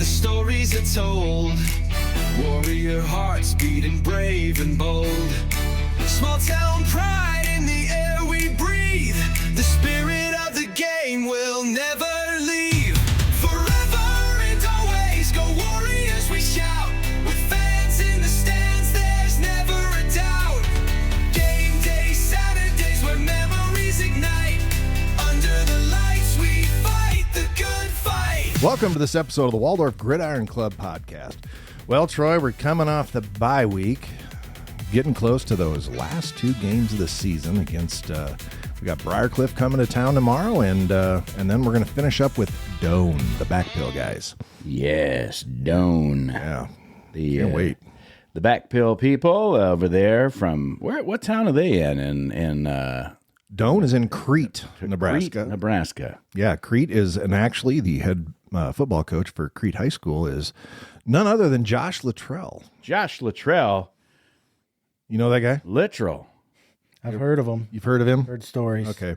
the stories are told. Warrior hearts beating brave and bold. Small town pride in the air we breathe. The spirit of the game will never leave. Forever and always go Warriors, we shout. With fans in the stands, there's never a doubt. Game day Saturdays where memories ignite. Under the lights we fight the good fight. Welcome to this episode of the Waldorf Gridiron Club podcast. Well, Troy, we're coming off the bye week, getting close to those last two games of the season against, we got Briar Cliff coming to town tomorrow, and then we're going to finish up with Doane, the Backpill guys. Yes, Doane. Yeah, Can't wait. The Backpill people over there from, what town are they in Doane is in Crete, Nebraska. Crete, Nebraska. Yeah, Crete is, and actually the head football coach for Crete High School is none other than Josh Luttrell. Josh Luttrell. You know that guy? Literal. I've heard of him. You've heard of him? Heard stories. Okay.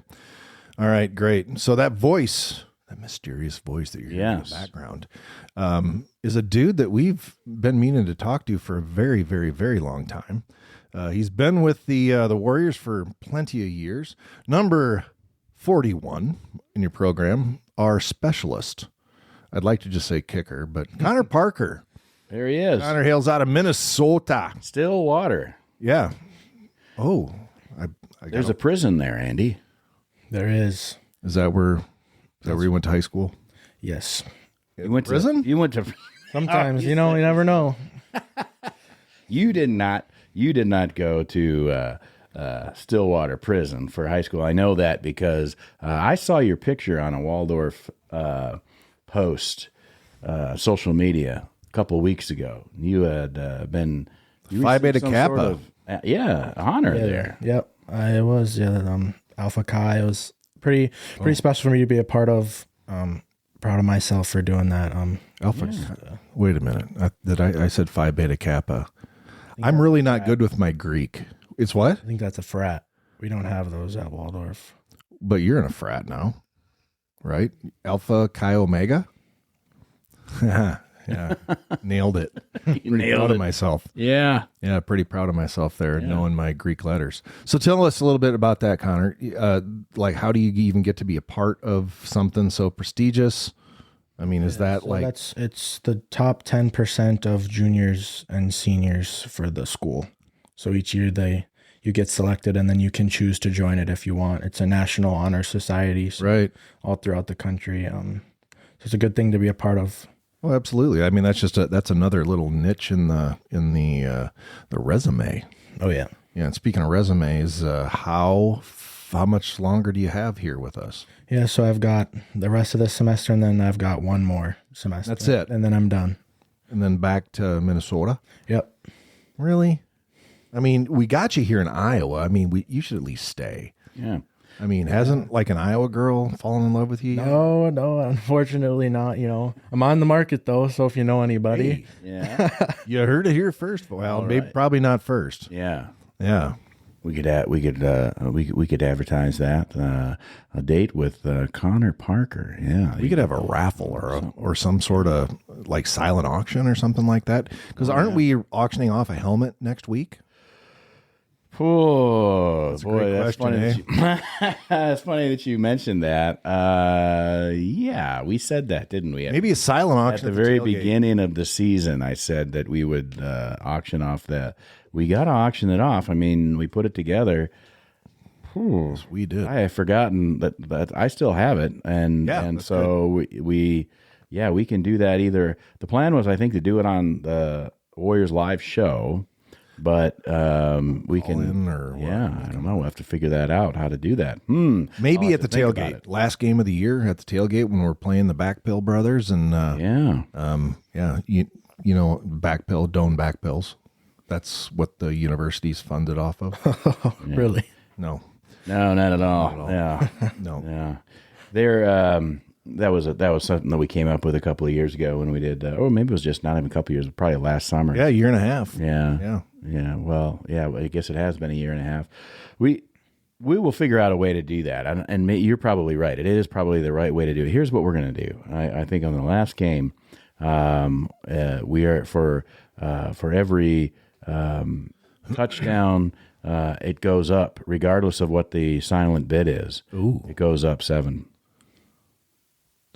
All right, great. So that voice, that mysterious voice that you're hearing in the background, is a dude that we've been meaning to talk to for a very, very, very long time. He's been with the Warriors for plenty of years. Number 41 in your program, our specialist. I'd like to just say kicker, but Connor Parker. There he is. Connor hails out of Minnesota. Stillwater. Yeah. Oh, There's a prison there, Andy. There is. Is that where you went to high school? Yes. You went prison? You went to. Sometimes, you never know. You did not go to Stillwater prison for high school. I know that because I saw your picture on a Waldorf post, social media, a couple of weeks ago. You had been Phi Beta Kappa. Honor there. Yep. I was, Alpha Chi. It was pretty special for me to be a part of. Proud of myself for doing that. Alpha. Wait a minute. I said Phi Beta Kappa. I'm really not good with my Greek. It's what? I think that's a frat. We don't have those at Waldorf. But you're in a frat now, right? Alpha Chi Omega? Yeah. Nailed it. Nailed proud it. of myself. Yeah. Yeah, pretty proud of myself there, knowing my Greek letters. So tell us a little bit about that, Connor. Like, how do you even get to be a part of something so prestigious? I mean, is that it's the top 10% of juniors and seniors for the school. So each year you get selected, and then you can choose to join it if you want. It's a national honor society, so right, all throughout the country. So it's a good thing to be a part of. Well, absolutely. I mean, that's another little niche in the resume. Oh yeah. Yeah. And speaking of resumes, how much longer do you have here with us? Yeah. So I've got the rest of this semester, and then I've got one more semester. That's it. And then I'm done. And then back to Minnesota. Yep. Really? I mean, we got you here in Iowa. I mean, you should at least stay. Yeah. I mean, hasn't like an Iowa girl fallen in love with you yet? No, unfortunately not. I'm on the market though, so if you know anybody. Hey. Yeah. You heard it here first. Well, maybe probably not first. Yeah. Yeah. We could advertise that a date with Connor Parker. Yeah. We could have a raffle or some sort of like silent auction or something like that. Because aren't we auctioning off a helmet next week? Oh, that's boy, that's question, funny. That's funny that you mentioned that. Yeah, we said that, didn't we? Maybe a silent auction at the very beginning of the season. I said that we would auction off that. We got to auction it off. I mean, we put it together. Yes, we did. I have forgotten that I still have it, and so we can do that. Either the plan was, I think, to do it on the Warriors live show. But we can, I don't know. We'll have to figure that out, how to do that. Maybe at the tailgate, last game of the year at the tailgate when we're playing the Backpill brothers, and you know, Backpill, Doane Backpills. That's what the university's funded off of. Really? No, not at all. Yeah, no. Yeah, they're. That was something that we came up with a couple of years ago when we did, or maybe it was just not even a couple of years, probably last summer. Yeah, a year and a half. Yeah. Well, I guess it has been a year and a half. We will figure out a way to do that, and you're probably right. It is probably the right way to do it. Here's what we're going to do. I think on the last game, We are for every touchdown, it goes up regardless of what the silent bid is. Ooh. It goes up $7.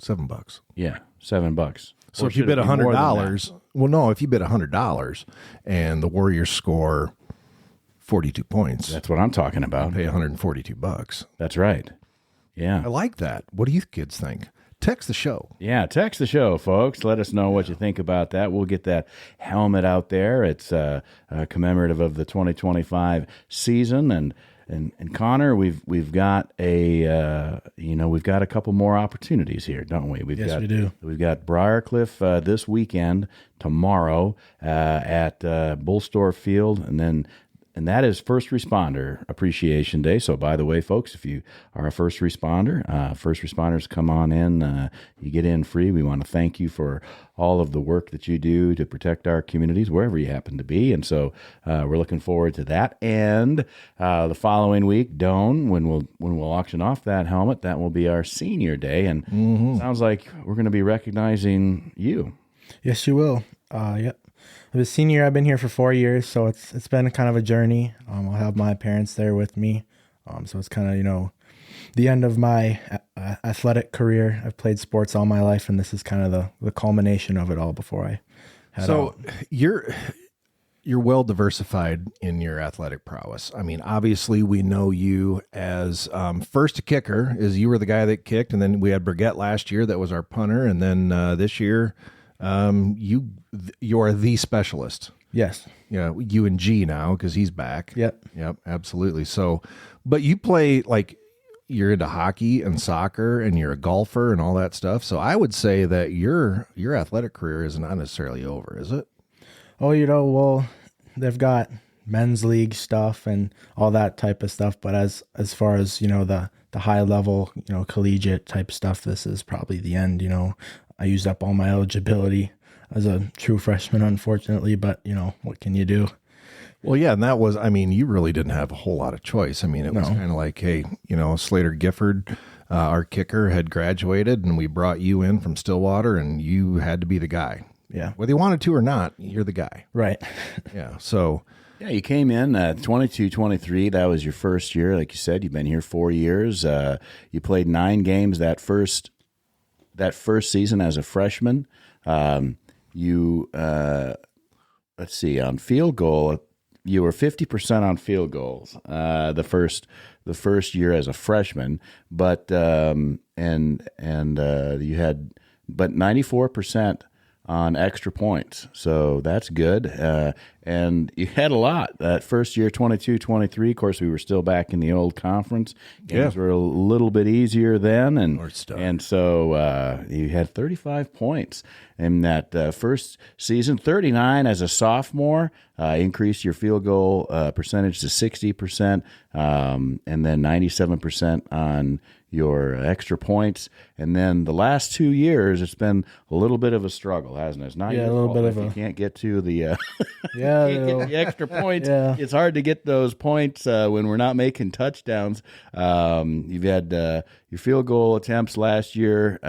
$7. Yeah, $7. So Or if you should bid it be more than that? $100, well, no, if you bid $100 and the Warriors score 42 points, That's what I'm talking about. pay $142. That's right. Yeah. I like that. What do you kids think? Text the show. Yeah, text the show, folks. Let us know what you think about that. We'll get that helmet out there. It's commemorative of the 2025 season, and Connor, we've got we've got a couple more opportunities here, don't we? We do. We've got Briar Cliff this weekend, tomorrow at Bullstorf Field, and that is First Responder Appreciation Day. So, by the way, folks, if you are a first responder, first responders, come on in. You get in free. We want to thank you for all of the work that you do to protect our communities, wherever you happen to be. And so we're looking forward to that. And the following week, Doan, when we'll auction off that helmet, that will be our senior day. And sounds like we're going to be recognizing you. Yes, you will. Yep. I'm a senior. I've been here for 4 years, so it's been kind of a journey. I'll have my parents there with me. So it's kind of, the end of my athletic career. I've played sports all my life, and this is kind of the culmination of it all before I head out. You're well diversified in your athletic prowess. I mean, obviously we know you as first kicker, as you were the guy that kicked, and then we had Brigette last year that was our punter, and then this year you are the specialist. Yes. Yeah, you and G now because he's back. Yep, absolutely. So, but you play you're into hockey and soccer, and you're a golfer and all that stuff. So I would say that your athletic career is not necessarily over, is it? Oh, well, they've got men's league stuff and all that type of stuff. But as far as, the high level, collegiate type stuff, this is probably the end. I used up all my eligibility as a true freshman, unfortunately, but what can you do? Well, yeah. And that was, you really didn't have a whole lot of choice. It was kind of like, hey, Slater Gifford, our kicker, had graduated, and we brought you in from Stillwater, and you had to be the guy. Yeah. Whether you wanted to or not, you're the guy. Right. Yeah. So, yeah, you came in 22, 23. That was your first year. Like you said, you've been here 4 years. You played 9 games that first season as a freshman. Let's see, on field goal, you were 50% on field goals the first year as a freshman, but you had 94% on extra points. So that's good. And you had a lot that first year, 22, 23. Of course, we were still back in the old conference. Games were a little bit easier then. And so you had 35 points in that first season, 39 as a sophomore, increased your field goal percentage to 60%, and then 97% on your extra points. And then the last 2 years, it's been a little bit of a struggle, hasn't it? It's not your fault if you can't get to the can't get the extra points. Yeah. It's hard to get those points when we're not making touchdowns. You've had your field goal attempts last year.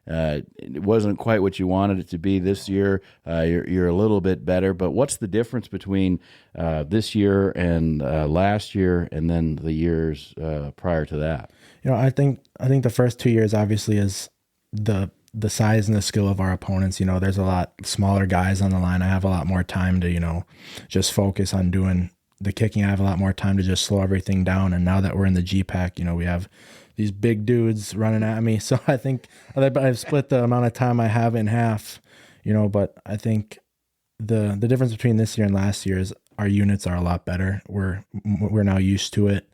It wasn't quite what you wanted it to be this year. You're a little bit better, but what's the difference between this year and last year, and then the years prior to that? I think the first 2 years obviously is the size and the skill of our opponents. There's a lot smaller guys on the line. I have a lot more time to just focus on doing the kicking. I have a lot more time to just slow everything down. And now that we're in the G-Pack, we have these big dudes running at me. So I think I've split the amount of time I have in half, but I think the difference between this year and last year is our units are a lot better. We're now used to it.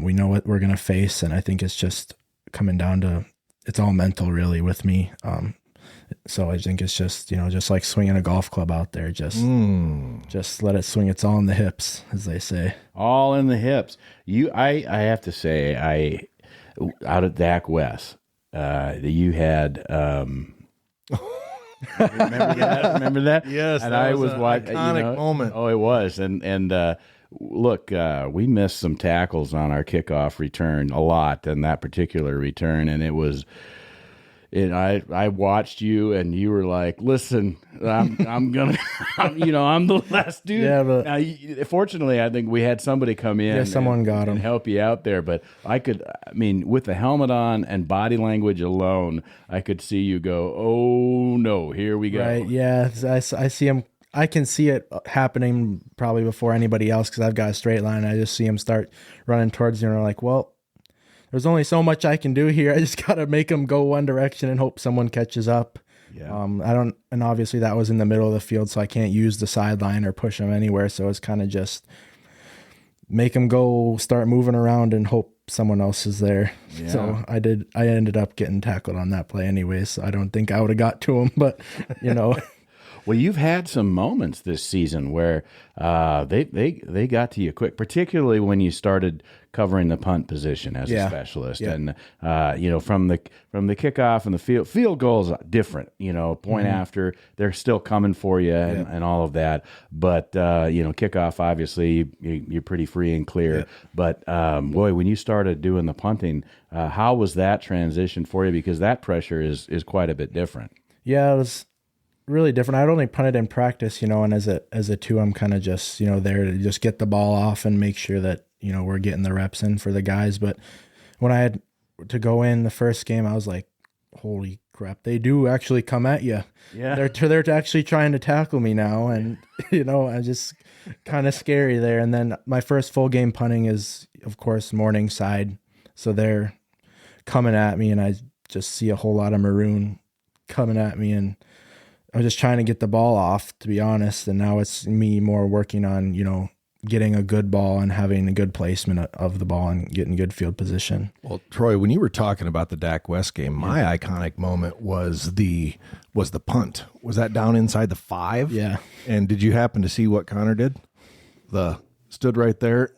We know what we're going to face. And I think it's just coming down to, it's all mental really with me. So I think it's just, just like swinging a golf club out there, just let it swing. It's all in the hips, as they say. All in the hips. I have to say, out at DAC West, you had, remember that? Yes. And that I was an watching, iconic moment. Oh, it was. And look, we missed some tackles on our kickoff return a lot in that particular return. And it was I watched you, and you were like, "Listen, I'm gonna, I'm the last dude." Yeah, but now, fortunately, I think we had somebody come in. Yeah, someone got him and help you out there. But with the helmet on and body language alone, I could see you go, "Oh no, here we go." Right? Yeah, I see him. I can see it happening probably before anybody else because I've got a straight line. I just see him start running towards you, and I'm like, well, there's only so much I can do here. I just got to make him go one direction and hope someone catches up. Yeah. And obviously that was in the middle of the field, so I can't use the sideline or push him anywhere. So it's kind of just make him go, start moving around, and hope someone else is there. Yeah. So I ended up getting tackled on that play anyway. So I don't think I would have got to him, but Well, you've had some moments this season where they got to you quick, particularly when you started covering the punt position as a specialist, and from the kickoff and the field goals different. Point after, they're still coming for you and all of that. But kickoff, obviously you're pretty free and clear. Yeah. But boy, when you started doing the punting, how was that transition for you? Because that pressure is quite a bit different. Yeah, it was really different. I'd only punted in practice, and as a 2, I'm kind of just, there to just get the ball off and make sure that, we're getting the reps in for the guys. But when I had to go in the first game, I was like, holy crap, they do actually come at you. Yeah. They're actually trying to tackle me now. And, I just kind of scary there. And then my first full game punting is, of course, Morningside. So they're coming at me, and I just see a whole lot of maroon coming at me, and I was just trying to get the ball off, to be honest. And now it's me more working on, getting a good ball and having a good placement of the ball and getting good field position. Well, Troy, when you were talking about the Dak West game, my iconic moment was the punt. Was that down inside the 5? Yeah. And did you happen to see what Connor did? Stood right there,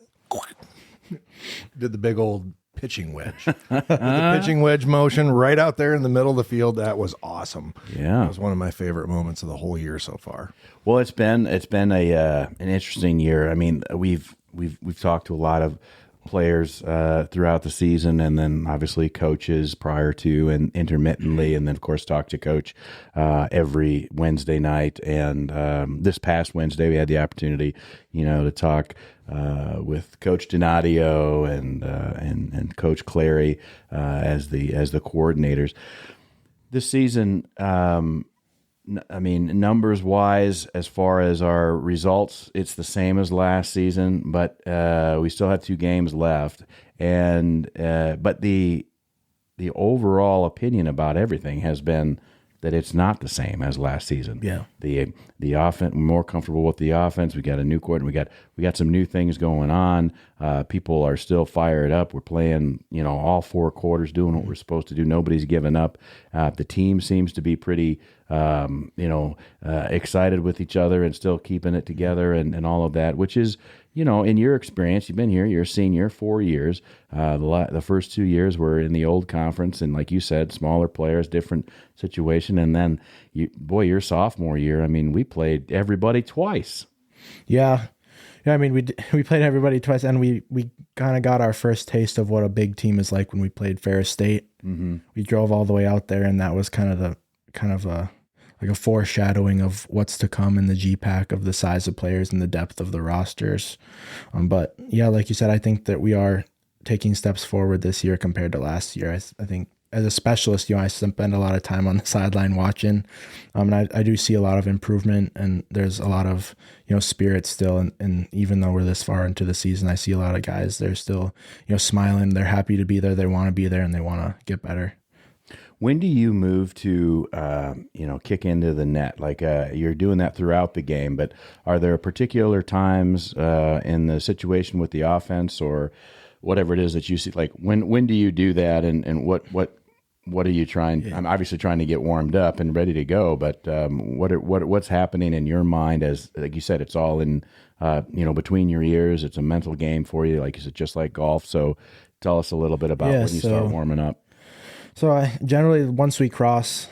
did the big old pitching wedge. The pitching wedge motion right out there in the middle of the field. That was awesome. Yeah. That was one of my favorite moments of the whole year so far. Well, it's been an interesting year. I mean, we've talked to a lot of players throughout the season, and then obviously coaches prior to and intermittently, and then of course talk to coach every Wednesday night. And this past Wednesday, we had the opportunity, to talk with Coach Donadio and Coach Clary as the coordinators. This season, numbers wise, as far as our results, it's the same as last season, but we still have 2 games left. And but the overall opinion about everything has been that it's not the same as last season. Yeah. The offense, we're more comfortable with the offense. We got a new coordinator. We got some new things going on. People are still fired up. We're playing, all 4 quarters, doing what we're supposed to do. Nobody's given up. The team seems to be pretty, excited with each other and still keeping it together and all of that, which is, in your experience, you've been here, you're a senior, 4 years. The first 2 years were in the old conference, and like you said, smaller players, different situation. And then, your sophomore year, we played everybody twice. Yeah. Yeah, we played everybody twice, and we kind of got our first taste of what a big team is like when we played Ferris State. Mm-hmm. We drove all the way out there, and that was kind of a foreshadowing of what's to come in the GPAC, of the size of players and the depth of the rosters. But yeah, like you said, I think that we are taking steps forward this year compared to last year. I think as a specialist, I spend a lot of time on the sideline watching. And I do see a lot of improvement, and there's a lot of, spirit still. And even though we're this far into the season, I see a lot of guys, they're still, smiling. They're happy to be there. They want to be there, and they want to get better. When do you move to, kick into the net? Like you're doing that throughout the game, but are there particular times in the situation with the offense or whatever it is that you see? Like when do you do that, and what are you trying? Yeah. I'm obviously trying to get warmed up and ready to go, but what's happening in your mind as, like you said, it's all in between your ears. It's a mental game for you, like is it just like golf? So tell us a little bit about when you start warming up. So I generally, once we cross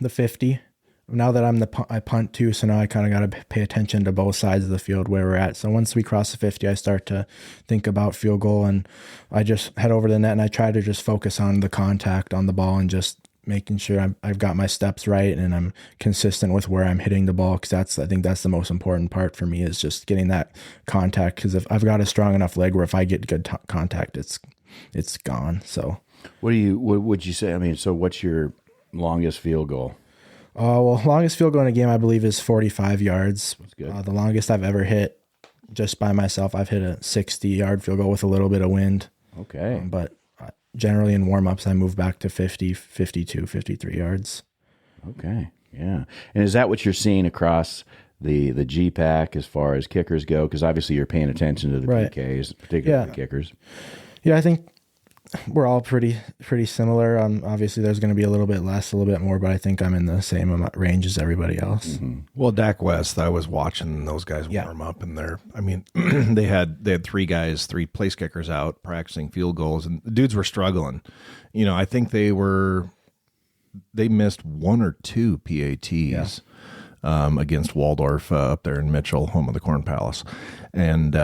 the 50, now that I punt too, so now I kind of got to pay attention to both sides of the field where we're at. So once we cross the 50, I start to think about field goal, and I just head over the net, and I try to just focus on the contact on the ball and just making sure I've got my steps right and I'm consistent with where I'm hitting the ball. Because I think that's the most important part for me, is just getting that contact. Because if I've got a strong enough leg where if I get good contact, it's gone. So what would you say? I mean, so what's your longest field goal? Well, longest field goal in a game, I believe, is 45 yards. That's good. The longest I've ever hit just by myself, I've hit a 60-yard field goal with a little bit of wind. Okay. But generally in warm-ups, I move back to 50, 52, 53 yards. Okay. Yeah. And is that what you're seeing across the G-Pack as far as kickers go? Because obviously you're paying attention to the PKs, particularly the kickers. Yeah, I think we're all pretty similar. Obviously, there's going to be a little bit less, a little bit more, but I think I'm in the same range as everybody else. Mm-hmm. Well, Dak West, I was watching those guys warm up, and they had three place kickers out practicing field goals, and the dudes were struggling. I think they missed one or two PATs against Waldorf up there in Mitchell, home of the Corn Palace, and.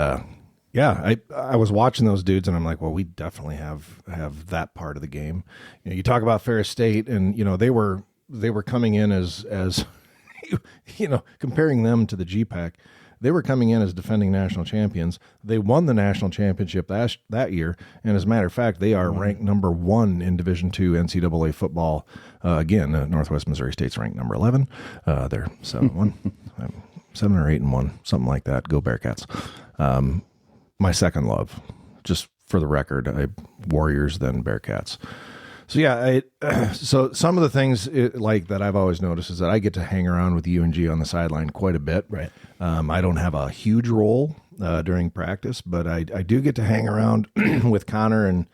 I was watching those dudes, and I'm like, well, we definitely have that part of the game. You talk about Ferris State, and they were coming in as comparing them to the GPAC, they were coming in as defending national champions. They won the national championship that year, and as a matter of fact, they are ranked number 1 in Division II NCAA football. Again, Northwest Missouri State's ranked number 11. They're 7-1, 7 or 8-1, something like that. Go Bearcats. My second love, just for the record, Warriors, then Bearcats. So so some of the things like that I've always noticed is that I get to hang around with UNG on the sideline quite a bit. Right. I don't have a huge role during practice, but I do get to hang around with Connor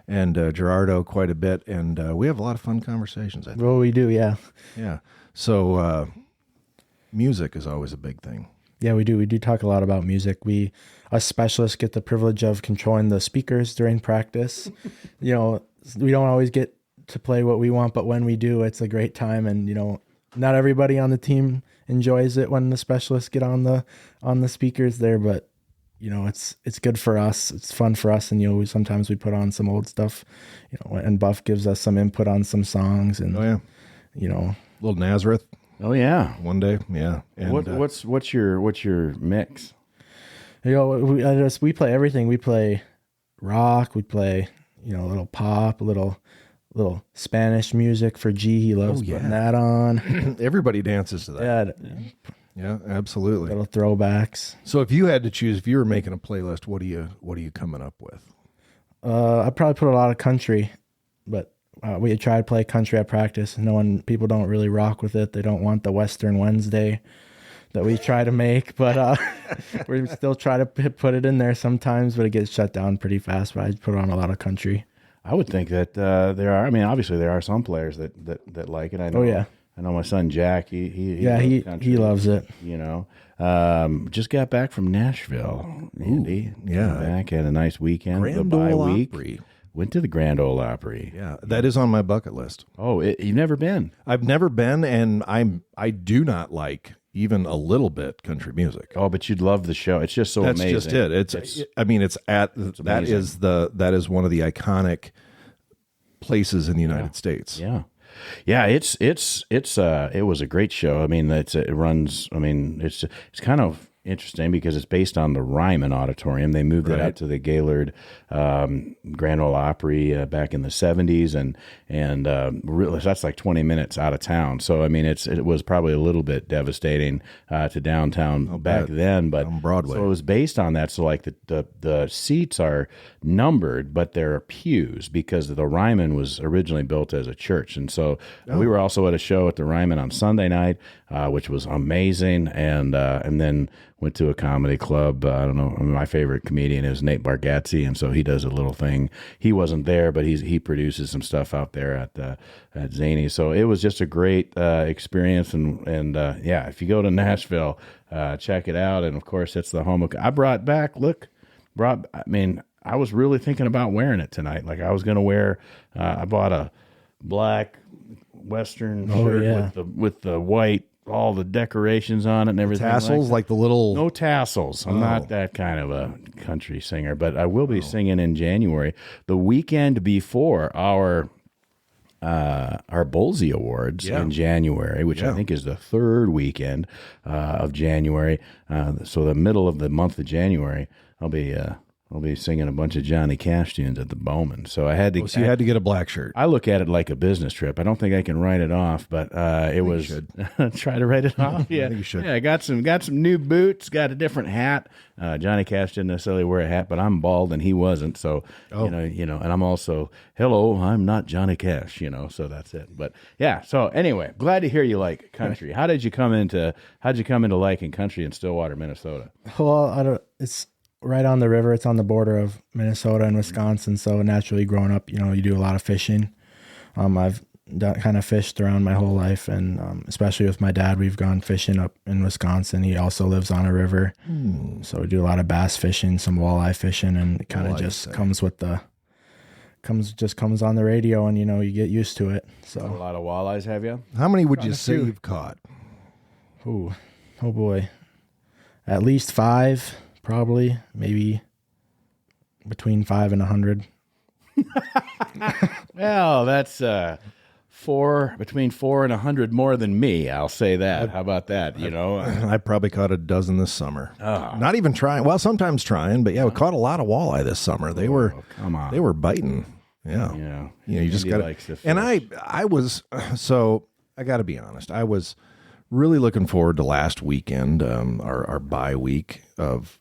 and Gerardo quite a bit, and we have a lot of fun conversations. I think. Well, we do, yeah. Yeah. So music is always a big thing. Yeah, we do. We do talk a lot about music. Us specialists get the privilege of controlling the speakers during practice. We don't always get to play what we want, but when we do, it's a great time. And, not everybody on the team enjoys it when the specialists get on the speakers there, but it's good for us. It's fun for us. And, sometimes we put on some old stuff, and Buff gives us some input on some songs and, little Nazareth. Oh yeah. One day. Yeah. And what's your mix? We play everything. We play rock. We play, a little pop, a little Spanish music for G. He loves putting that on. Everybody dances to that. Yeah, absolutely. Little throwbacks. So if you had to choose, if you were making a playlist, what are you coming up with? I'd probably put a lot of country, but we try to play country at practice. People don't really rock with it. They don't want the Western Wednesday that we try to make, but we still try to put it in there sometimes, but it gets shut down pretty fast. But I put on a lot of country. I would think that there are. I mean, obviously there are some players that like it. I know. Oh yeah. I know my son Jack. He loves it. Just got back from Nashville. Andy, back, had a nice weekend. Grand Ole Ole week. Opry. Went to the Grand Ole Opry. Yeah, that is on my bucket list. Oh, you've never been? I've never been, and I do not like even a little bit country music. Oh, but you'd love the show. It's just so amazing. That's just it. That is one of the iconic places in the United States. Yeah. Yeah, it was a great show. I mean, it runs. I mean, it's kind of interesting because it's based on the Ryman Auditorium. They moved it out to the Gaylord Grand Ole Opry back in the 70s, and really, that's like 20 minutes out of town. So I mean, it was probably a little bit devastating to downtown back then, but on Broadway. So it was based on that. So like the seats are numbered, but they're pews because the Ryman was originally built as a church, and so we were also at a show at the Ryman on Sunday night, which was amazing, and then went to a comedy club. I don't know. My favorite comedian is Nate Bargatze, and so he does a little thing. He wasn't there, but he produces some stuff out there at Zany. So it was just a great experience, and if you go to Nashville, check it out. And of course, it's the home of. I was really thinking about wearing it tonight. Like I was going to wear. I bought a black Western shirt with the white. All the decorations on it and everything. Tassels, like the little... No tassels. I'm not that kind of a country singer, but I will be singing in January, the weekend before our our Bolsey Awards in January, which I think is the third weekend of January. So the middle of the month of January, I'll be singing a bunch of Johnny Cash tunes at the Bowman. So I had to. So you had to get a black shirt. I look at it like a business trip. I don't think I can write it off, but it was try to write it off. Yeah, I think you should. Yeah, I got some new boots. Got a different hat. Johnny Cash didn't necessarily wear a hat, but I'm bald and he wasn't. So you know, and I'm also hello. I'm not Johnny Cash. You know, so that's it. But yeah. So anyway, glad to hear you like country. How'd you come into liking country in Stillwater, Minnesota? Well, it's right on the river. It's on the border of Minnesota and Wisconsin. So naturally growing up, you know, you do a lot of fishing. I've kind of fished around my whole life. And especially with my dad, we've gone fishing up in Wisconsin. He also lives on a river. So we do a lot of bass fishing, some walleye fishing, and it kind of just comes on the radio, and, you know, you get used to it. So A lot of walleyes, have you? How many would you say you've caught? Oh boy. At least 5. Probably, maybe between 5 and 100. Well, that's between 4 and 100 more than me. I'll say that. How about that? You know, I probably caught a dozen this summer. Not even trying. Well, sometimes trying, but yeah, we caught a lot of walleye this summer. They were biting. Yeah. Yeah. You know, you just got to. And I was, so I got to be honest. I was really looking forward to last weekend, our bye week of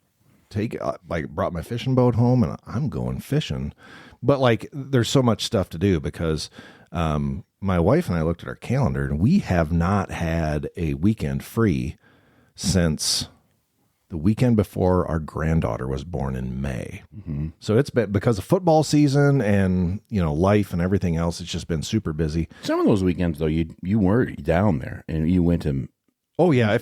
brought my fishing boat home and I'm going fishing, but like there's so much stuff to do because my wife and I looked at our calendar and we have not had a weekend free since the weekend before our granddaughter was born in May. So it's been, because of football season and, you know, life and everything else, it's just been super busy. Some of those weekends though, you were down there and you went to. Oh yeah, I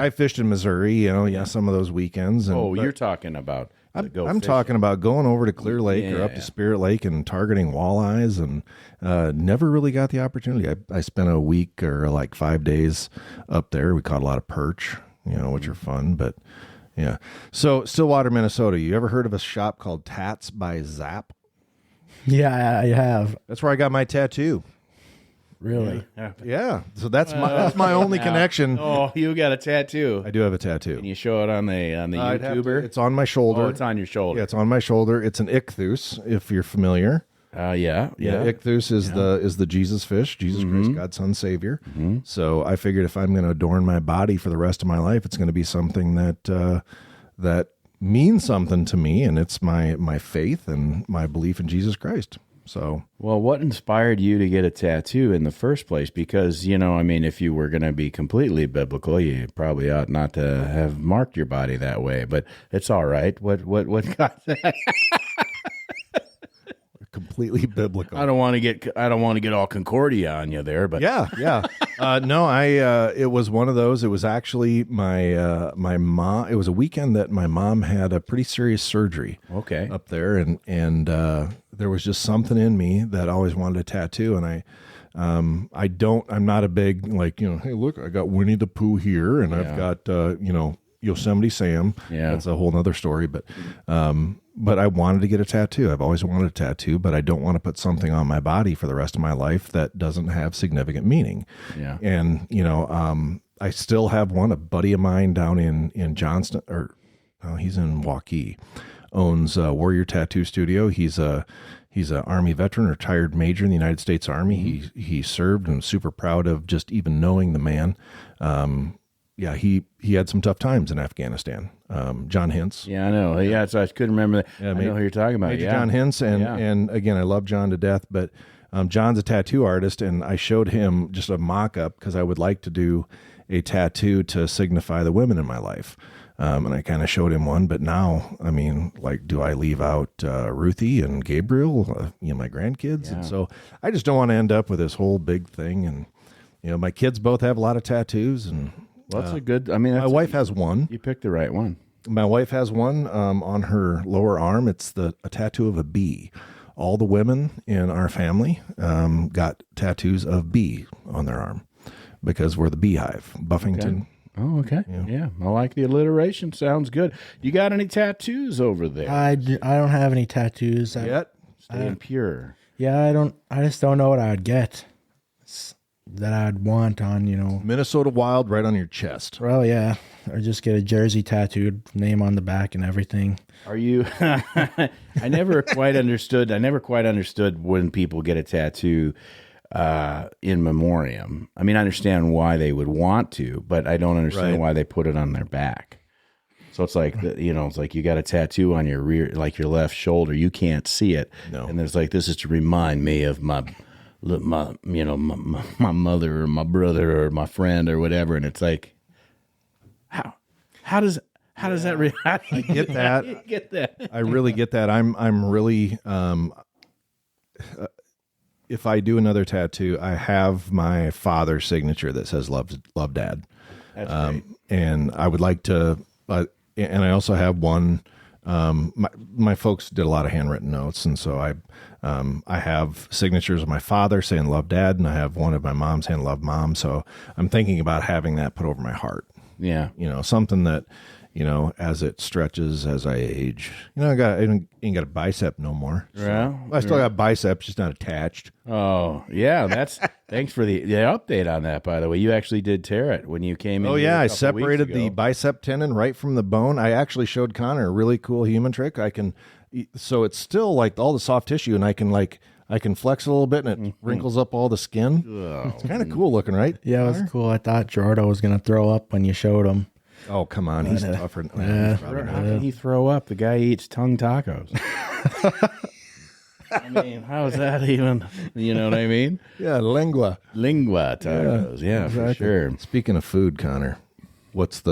fished in Missouri, you know, some of those weekends. And, you're talking about. I'm talking about going over to Clear Lake or up to Spirit Lake and targeting walleyes, and never really got the opportunity. I spent a week or like 5 days up there. We caught a lot of perch, you know, which are fun, but yeah. So Stillwater, Minnesota, you ever heard of a shop called Tats by Zap? Yeah, I have. That's where I got my tattoo. Really? Yeah. So that's my only connection. Oh, you got a tattoo. I do have a tattoo. Can you show it on the YouTuber? It's on my shoulder. Oh, it's on your shoulder. Yeah, it's on my shoulder. It's an ichthus, if you're familiar. Yeah. Ichthus is the Jesus fish, Jesus Christ, God's Son, Savior. So I figured if I'm going to adorn my body for the rest of my life, it's going to be something that means something to me, and it's my faith and my belief in Jesus Christ. So, well, what inspired you to get a tattoo in the first place? Because, you know, I mean, if you were going to be completely biblical, you probably ought not to have marked your body that way, but it's all right. What got that? Completely biblical. I don't want to get all Concordia on you there, but yeah. No, it was one of those. It was actually my mom. It was a weekend that my mom had a pretty serious surgery. Okay. Up there, and there was just something in me that always wanted a tattoo, and I'm not a big, like, you know, hey, look, I got Winnie the Pooh here, and I've got you know, Yosemite Sam. Yeah. That's a whole nother story, but I wanted to get a tattoo. I've always wanted a tattoo, but I don't want to put something on my body for the rest of my life that doesn't have significant meaning. Yeah. And, you know, I still have one. A buddy of mine down in Johnston, he's in Waukee, owns Warrior Tattoo Studio. He's a Army veteran, retired major in the United States Army. He served, and I'm super proud of just even knowing the man. Yeah, he had some tough times in Afghanistan. John Hintz. Yeah, I know. Yeah, so I couldn't remember that. Yeah, I know who you're talking about. Major John Hintz, and again, I love John to death, but John's a tattoo artist, and I showed him just a mock-up because I would like to do a tattoo to signify the women in my life. And I kind of showed him one, but now, I mean, like, do I leave out Ruthie and Gabriel, you know, my grandkids? Yeah. And so I just don't want to end up with this whole big thing. And, you know, my kids both have a lot of tattoos, and well, that's a good. I mean, my wife has one. You picked the right one. My wife has one on her lower arm. It's a tattoo of a bee. All the women in our family got tattoos of bee on their arm because we're the beehive, Buffington. Okay. Oh, okay. Yeah, I like the alliteration. Sounds good. You got any tattoos over there? I don't have any tattoos yet. Staying pure. Yeah, I just don't know what I would get. that I'd want on, Minnesota Wild right on your chest. Well, yeah, or just get a jersey tattooed, name on the back and everything. Are you? I never quite understood. When people get a tattoo in memoriam. I mean, I understand why they would want to, but I don't understand why they put it on their back. So it's like, it's like you got a tattoo on your rear, like your left shoulder. You can't see it. No. And there's like, this is to remind me of my mother or my brother or my friend or whatever. And it's like, how does that? I get that. I get that. I really get that. I'm really, if I do another tattoo, I have my father's signature that says love dad. That's great. And I would like to, and I also have one, my folks did a lot of handwritten notes. And so I have signatures of my father saying love dad, and I have one of my mom saying love mom. So I'm thinking about having that put over my heart. Yeah. Something that, as it stretches, as I age, I ain't got a bicep no more. So. Yeah. I still got biceps, just not attached. Oh yeah. Thanks for the update on that, by the way. You actually did tear it when you came in. Oh yeah. I separated the bicep tendon right from the bone. I actually showed Connor a really cool human trick. So it's still like all the soft tissue, and I can flex it a little bit, and it wrinkles up all the skin. Oh. It's kind of cool looking, right? Yeah, it was cool. I thought Jordo was going to throw up when you showed him. Oh, come on. He's tougher. How can he throw up? The guy eats tongue tacos. I mean, how is that even? You know what I mean? Yeah, lingua tacos. Yeah, exactly. For sure. Speaking of food, Connor, what's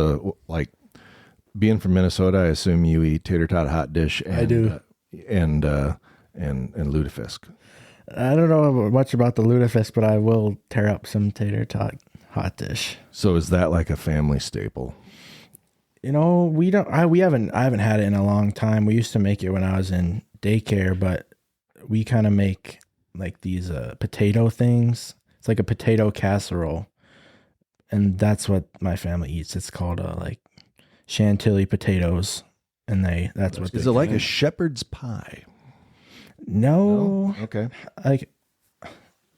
being from Minnesota, I assume you eat tater tot hot dish. And, I do. And lutefisk. I don't know much about the lutefisk, but I will tear up some tater tot hot dish. So is that like a family staple? I haven't had it in a long time. We used to make it when I was in daycare, but we kind of make like these potato things. It's like a potato casserole, and that's what my family eats. It's called like chantilly potatoes, and that's what. Is it like a shepherd's pie? No. Okay. I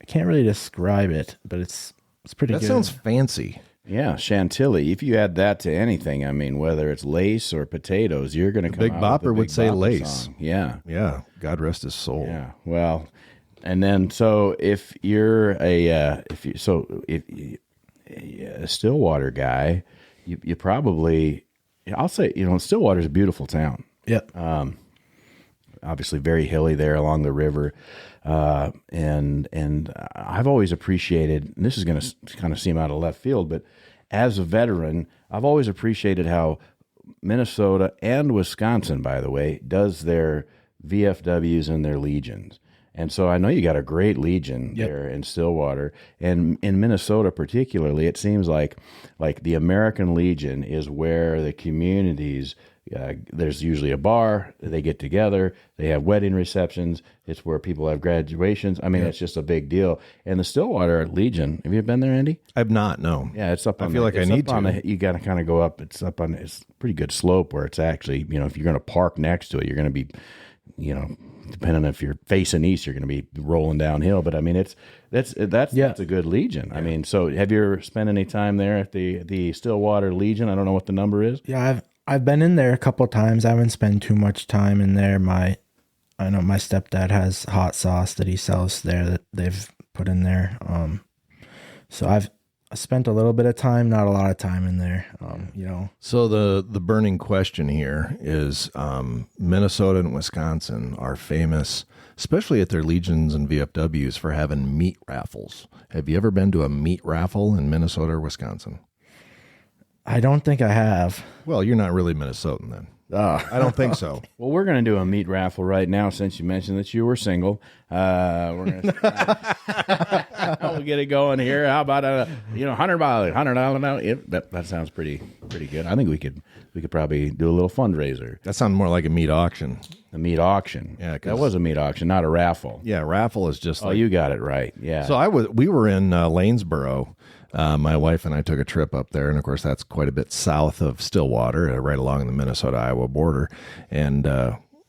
can't really describe it, but it's pretty good. That sounds fancy. Yeah, chantilly. If you add that to anything, I mean, whether it's lace or potatoes, you're going to come Big out Bopper with would say Bopper lace. Song. Yeah. Yeah. God rest his soul. Yeah. Well, and then so if you're a Stillwater guy, you probably, I'll say, Stillwater's a beautiful town. Yep. Obviously very hilly there along the river. And I've always appreciated, and this is going to kind of seem out of left field, but as a veteran, I've always appreciated how Minnesota and Wisconsin, by the way, does their VFWs and their legions. And so I know you got a great legion there in Stillwater, and in Minnesota particularly, it seems like the American Legion is where the communities, there's usually a bar, they get together, they have wedding receptions, it's where people have graduations. I mean, it's just a big deal. And the Stillwater Legion, have you been there, Andy? I've not, no. Yeah, it's up on I feel like I need to. You got to kind of go up, it's up on, it's a pretty good slope where it's actually, if you're going to park next to it, you're going to be, depending on if you're facing east, you're going to be rolling downhill. But I mean, that's a good legion. Yeah. I mean, so have you ever spent any time there at the Stillwater Legion? I don't know what the number is. Yeah, I've been in there a couple of times. I haven't spent too much time in there. I know my stepdad has hot sauce that he sells there that they've put in there. So I've spent a little bit of time, not a lot of time in there. So the burning question here is Minnesota and Wisconsin are famous, especially at their legions and VFWs, for having meat raffles. Have you ever been to a meat raffle in Minnesota or Wisconsin? I don't think I have. Well, you're not really Minnesotan then. I don't think so. Well, we're going to do a meat raffle right now since you mentioned that you were single. We're going to we'll get it going here. How about $100? That sounds pretty good. I think we could probably do a little fundraiser. That sounds more like a meat auction. A meat auction. Yeah, that was a meat auction, not a raffle. Yeah, raffle is just. Oh, you got it right. Yeah. So we were in Lanesboro. My wife and I took a trip up there, and of course that's quite a bit south of Stillwater, right along the Minnesota-Iowa border. And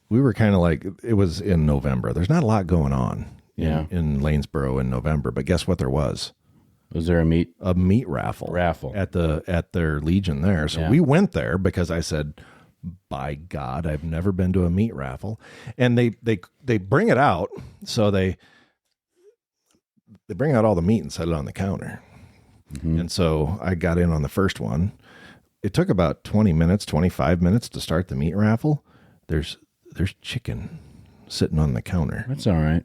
we were kind of like, it was in November. There's not a lot going on in Lanesboro in November, but guess what there was? Was there a meat raffle at their Legion there. So Yeah. we went there because I said, by God, I've never been to a meat raffle. And they bring it out. So they bring out all the meat and set it on the counter. Mm-hmm. And so I got in on the first one. It took about 20 minutes, 25 minutes to start the meat raffle. There's chicken sitting on the counter. That's all right.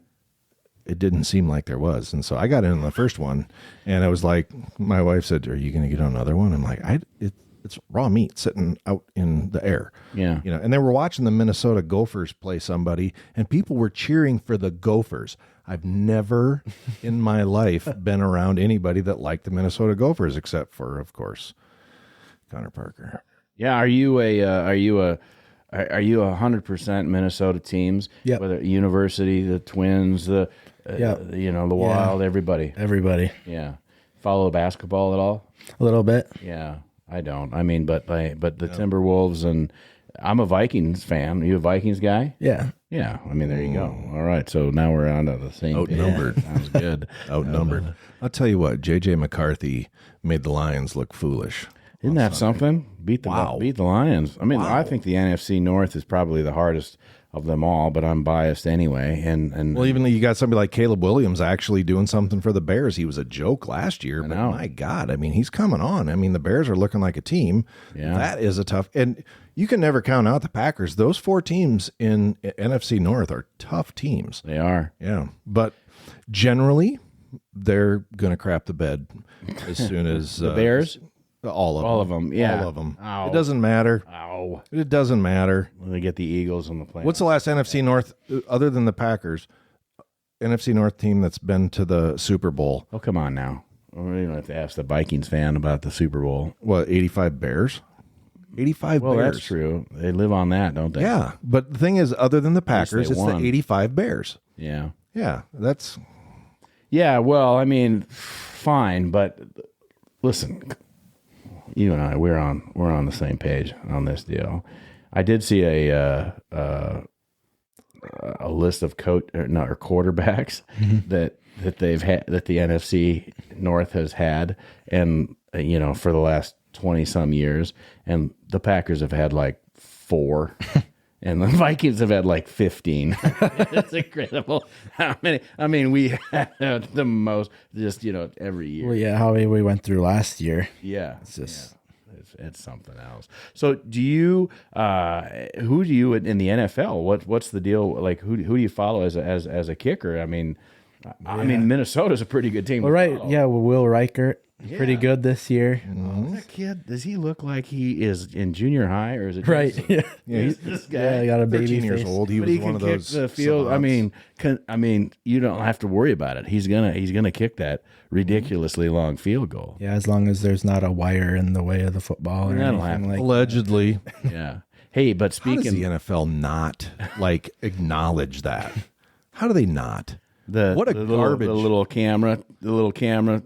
It didn't seem like there was. And so I got in on the first one, and I was like, my wife said, "Are you going to get on another one?" I'm like, it's raw meat sitting out in the air. Yeah. You know, and they were watching the Minnesota Gophers play somebody, and people were cheering for the Gophers. I've never in my life been around anybody that liked the Minnesota Gophers, except for, of course, Connor Parker. Yeah. Are you a 100% Minnesota teams? Yep. Whether University, the Twins, the Wild, everybody. Everybody. Yeah. Follow basketball at all? A little bit. Yeah. I don't. I mean, but the Timberwolves, and I'm a Vikings fan. Are you a Vikings guy? Yeah. Yeah. I mean, there you go. All right. So now we're on to the same Outnumbered. page. Sounds good. Outnumbered. I'll tell you what, J.J. McCarthy made the Lions look foolish. Isn't that something? Beat the Lions. I mean, I think the NFC North is probably the hardest of them all, but I'm biased anyway. And Well, even though you got somebody like Caleb Williams actually doing something for the Bears. He was a joke last year, but my God, I mean, he's coming on. I mean, the Bears are looking like a team. Yeah. That is a tough, and you can never count out the Packers. Those 4 teams in NFC North are tough teams. they are. Yeah, but generally, they're going to crap the bed as soon as The Bears? all of them. All of them, yeah. All of them. Ow. It doesn't matter. Ow. It doesn't matter. When they get the Eagles on the playoffs. What's the last NFC North, other than the Packers, NFC North team that's been to the Super Bowl? Oh, come on now. We don't have to ask the Vikings fan about the Super Bowl. What, 85 Bears? 85 Well, Bears. that's true. They live on that, don't they? Yeah, but the thing is, other than the Packers, they it's won. the 85 Bears. Yeah. Yeah, that's... Yeah, well, I mean, fine, but listen, you and I, we're on the same page on this deal. I did see a list of quarterbacks that they've had, that the NFC North has had, and for the last 20 some years, and the Packers have had like 4. And the Vikings have had like 15. It's incredible how many. I mean, we had the most just, every year. Well, yeah, how we went through last year. Yeah. It's just... It's something else. So do you, who do you in the NFL, what's the deal? Like, who do you follow as a kicker? I mean, Minnesota's a pretty good team. Well, right. Yeah. Well, Will Reichert, pretty good this year. That kid, does he look like he is in junior high, or is it Right. just- Yeah. this guy? Yeah, he got a 13 baby years face. old. He But was he one can of kick those the field. I mean, you don't have to worry about it. He's gonna kick that ridiculously long field goal. Yeah, as long as there's not a wire in the way of the football or That'll anything happen. like Allegedly. Yeah. Hey, but How does the speaking NFL not acknowledge that? How do they not? the What a garbage. the little camera.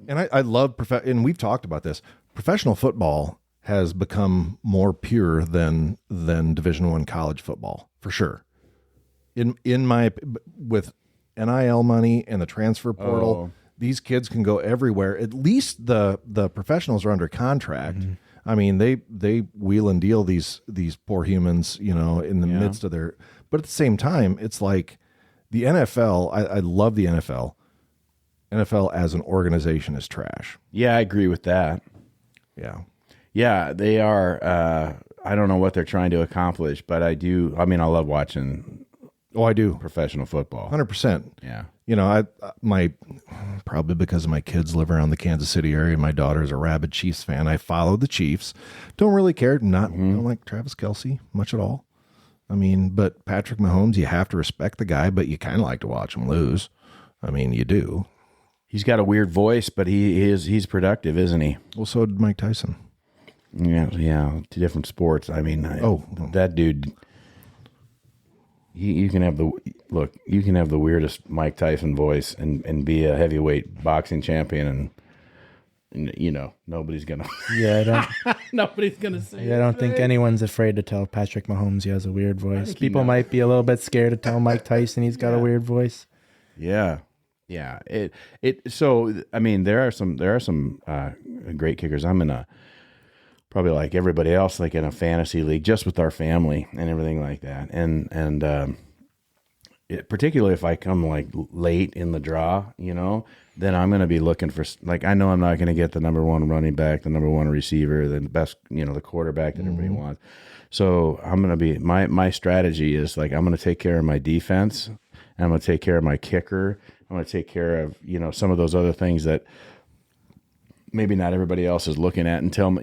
And I love and we've talked about this. Professional football has become more pure than Division I college football, for sure. With NIL money and the transfer portal, these kids can go everywhere. At least the professionals are under contract. Mm-hmm. I mean, they wheel and deal these poor humans, in the midst of their. But at the same time, it's like the NFL. I love the NFL. NFL as an organization is trash. Yeah, I agree with that. Yeah. Yeah, they are. I don't know what they're trying to accomplish, but I do. I mean, I love watching Oh, I do. professional football. 100%. Yeah. My probably because my kids live around the Kansas City area. My daughter's a rabid Chiefs fan. I follow the Chiefs. Don't really care. Don't like Travis Kelce much at all. I mean, but Patrick Mahomes, you have to respect the guy, but you kind of like to watch him lose. I mean, you do. He's got a weird voice, but he's productive, isn't he? Well, so did Mike Tyson. Yeah. 2 different sports. I mean, that dude. You can have the weirdest Mike Tyson voice and be a heavyweight boxing champion, and nobody's gonna Yeah, nobody's gonna say. I don't think anyone's afraid to tell Patrick Mahomes he has a weird voice. People might be a little bit scared to tell Mike Tyson he's got a weird voice. Yeah. Yeah. So, I mean, there are some great kickers. I'm in probably like everybody else, like in a fantasy league, just with our family and everything like that. And particularly if I come like late in the draw, then I'm going to be looking for, like, I know I'm not going to get the number one running back, the number one receiver, the best, the quarterback that everybody wants. So I'm going to be, my strategy is like, I'm going to take care of my defense, and I'm going to take care of my kicker. I'm going to take care of, some of those other things that maybe not everybody else is looking at until,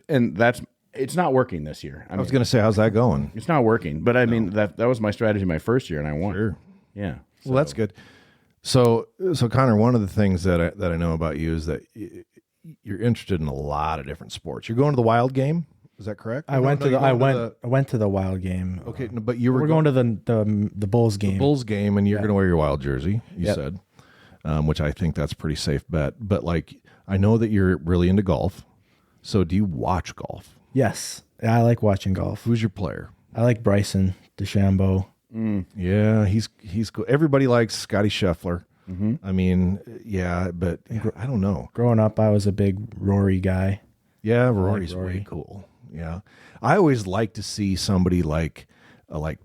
and it's not working this year. I was going to say, how's that going? It's not working, but I mean, that was my strategy my first year, and I won. Sure. Yeah. Well, that's good. So Connor, one of the things that I know about you is that you're interested in a lot of different sports. You're going to the Wild game. Is that correct? I went to the Wild game. Okay, but we're going to the Bulls game. The Bulls game, and you're going to wear your Wild jersey. You said, which I think that's a pretty safe bet. But like, I know that you're really into golf. So do you watch golf? Yes, I like watching golf. Who's your player? I like Bryson DeChambeau. Yeah, he's cool. Everybody likes Scotty Scheffler. Mm-hmm. I mean, but I don't know. Growing up, I was a big Rory guy. Yeah, Rory's way cool. Yeah, I always like to see somebody like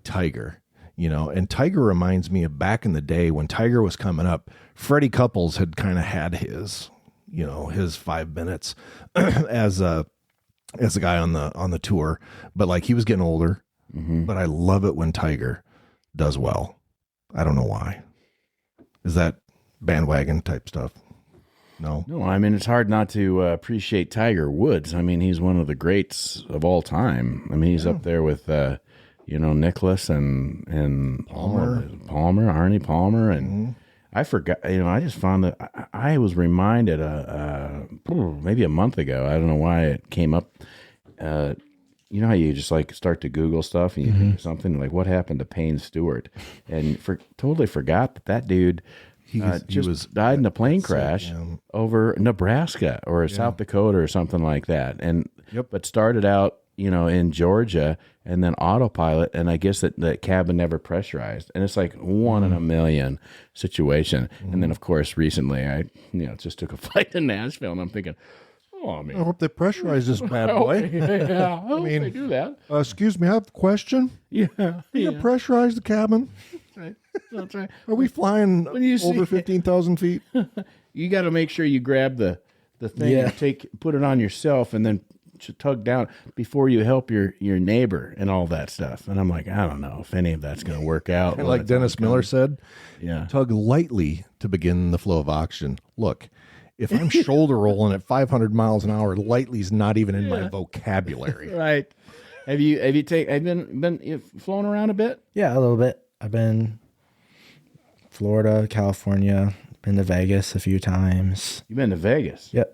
Tiger, and Tiger reminds me of back in the day when Tiger was coming up. Freddie Couples had kind of had his 5 minutes as a guy on the tour, but like he was getting older. Mm-hmm. But I love it when Tiger does well. I don't know why. Is that bandwagon type stuff? No, I mean, it's hard not to appreciate Tiger Woods. I mean, he's one of the greats of all time. I mean, he's up there with, Nicklaus and Palmer, Arnie Palmer. And I forgot, I just found that I was reminded maybe a month ago. I don't know why it came up. You know how you just like start to Google stuff and you think of something like what happened to Payne Stewart, and totally forgot that dude he died in a plane crash over Nebraska or South Dakota or something like that. And but started out in Georgia and then autopilot, and I guess that cabin never pressurized, and it's like 1 in a million situation. And then of course recently I just took a flight to Nashville, and I'm thinking, oh, I hope they pressurize this bad boy. Yeah, I hope they do that. Excuse me, I have a question. Yeah. You pressurize the cabin? That's right. Are we flying over 15,000 feet? You got to make sure you grab the thing and put it on yourself, and then tug down before you help your neighbor and all that stuff. And I'm like, I don't know if any of that's going to work out. And like Dennis Miller said, yeah, tug lightly to begin the flow of oxygen. Look, if I'm shoulder rolling at 500 miles an hour, lightly's not even in my vocabulary. Right. Have you been flown around a bit? Yeah, a little bit. I've been Florida, California, been to Vegas a few times. You've been to Vegas? Yep.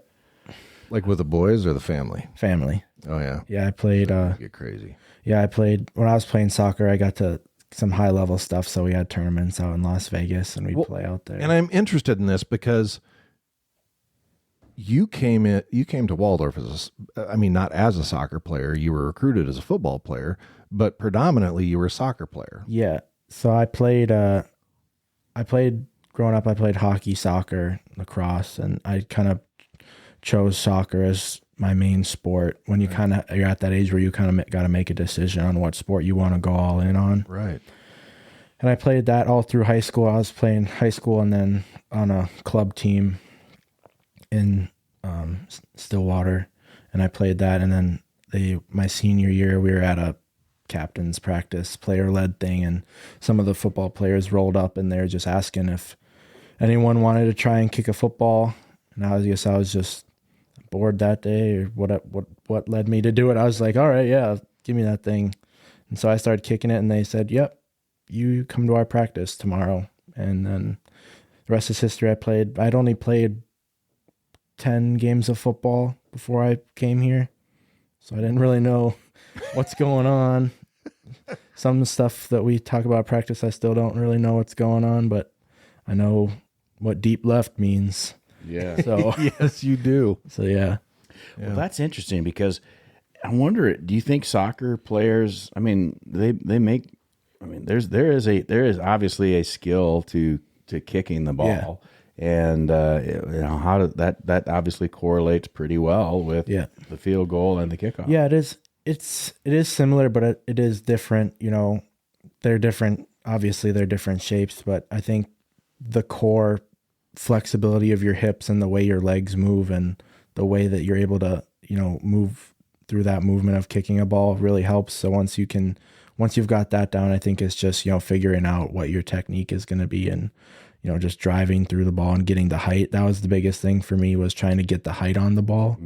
Like with the boys or the family? Family. Oh, yeah. Yeah, I played. Get crazy. Yeah, I played. When I was playing soccer, I got to some high level stuff. So we had tournaments out in Las Vegas, and we'd play out there. And I'm interested in this because you came to Waldorf not as a soccer player. You were recruited as a football player, but predominantly you were a soccer player. Yeah. So I played growing up. I played hockey, soccer, lacrosse, and I kind of chose soccer as my main sport. When you're at that age where you kind of got to make a decision on what sport you want to go all in on. Right. And I played that all through high school. I was playing high school and then on a club team in Stillwater, and I played that. And then my senior year, we were at a captain's practice, player-led thing, and some of the football players rolled up, and they were just asking if anyone wanted to try and kick a football. And I guess I was just bored that day, or what led me to do it. I was like, all right, yeah, give me that thing. And so I started kicking it, and they said, yep, you come to our practice tomorrow. And then the rest is history. I'd only played 10 games of football before I came here, so I didn't really know what's going on. Some stuff that we talk about practice, I still don't really know what's going on, but I know what deep left means. Yeah. So yes, you do. So yeah. Well, that's interesting because I wonder, do you think soccer players, I mean, there is obviously a skill to to kicking the ball. And how that obviously correlates pretty well with the field goal and the kickoff. Yeah, it is. It is similar, but it is different. They're different. Obviously, they're different shapes, but I think the core flexibility of your hips and the way your legs move and the way that you're able to move through that movement of kicking a ball really helps. So once you've got that down, I think it's just figuring out what your technique is going to be and just driving through the ball and getting the height. That was the biggest thing for me, was trying to get the height on the ball,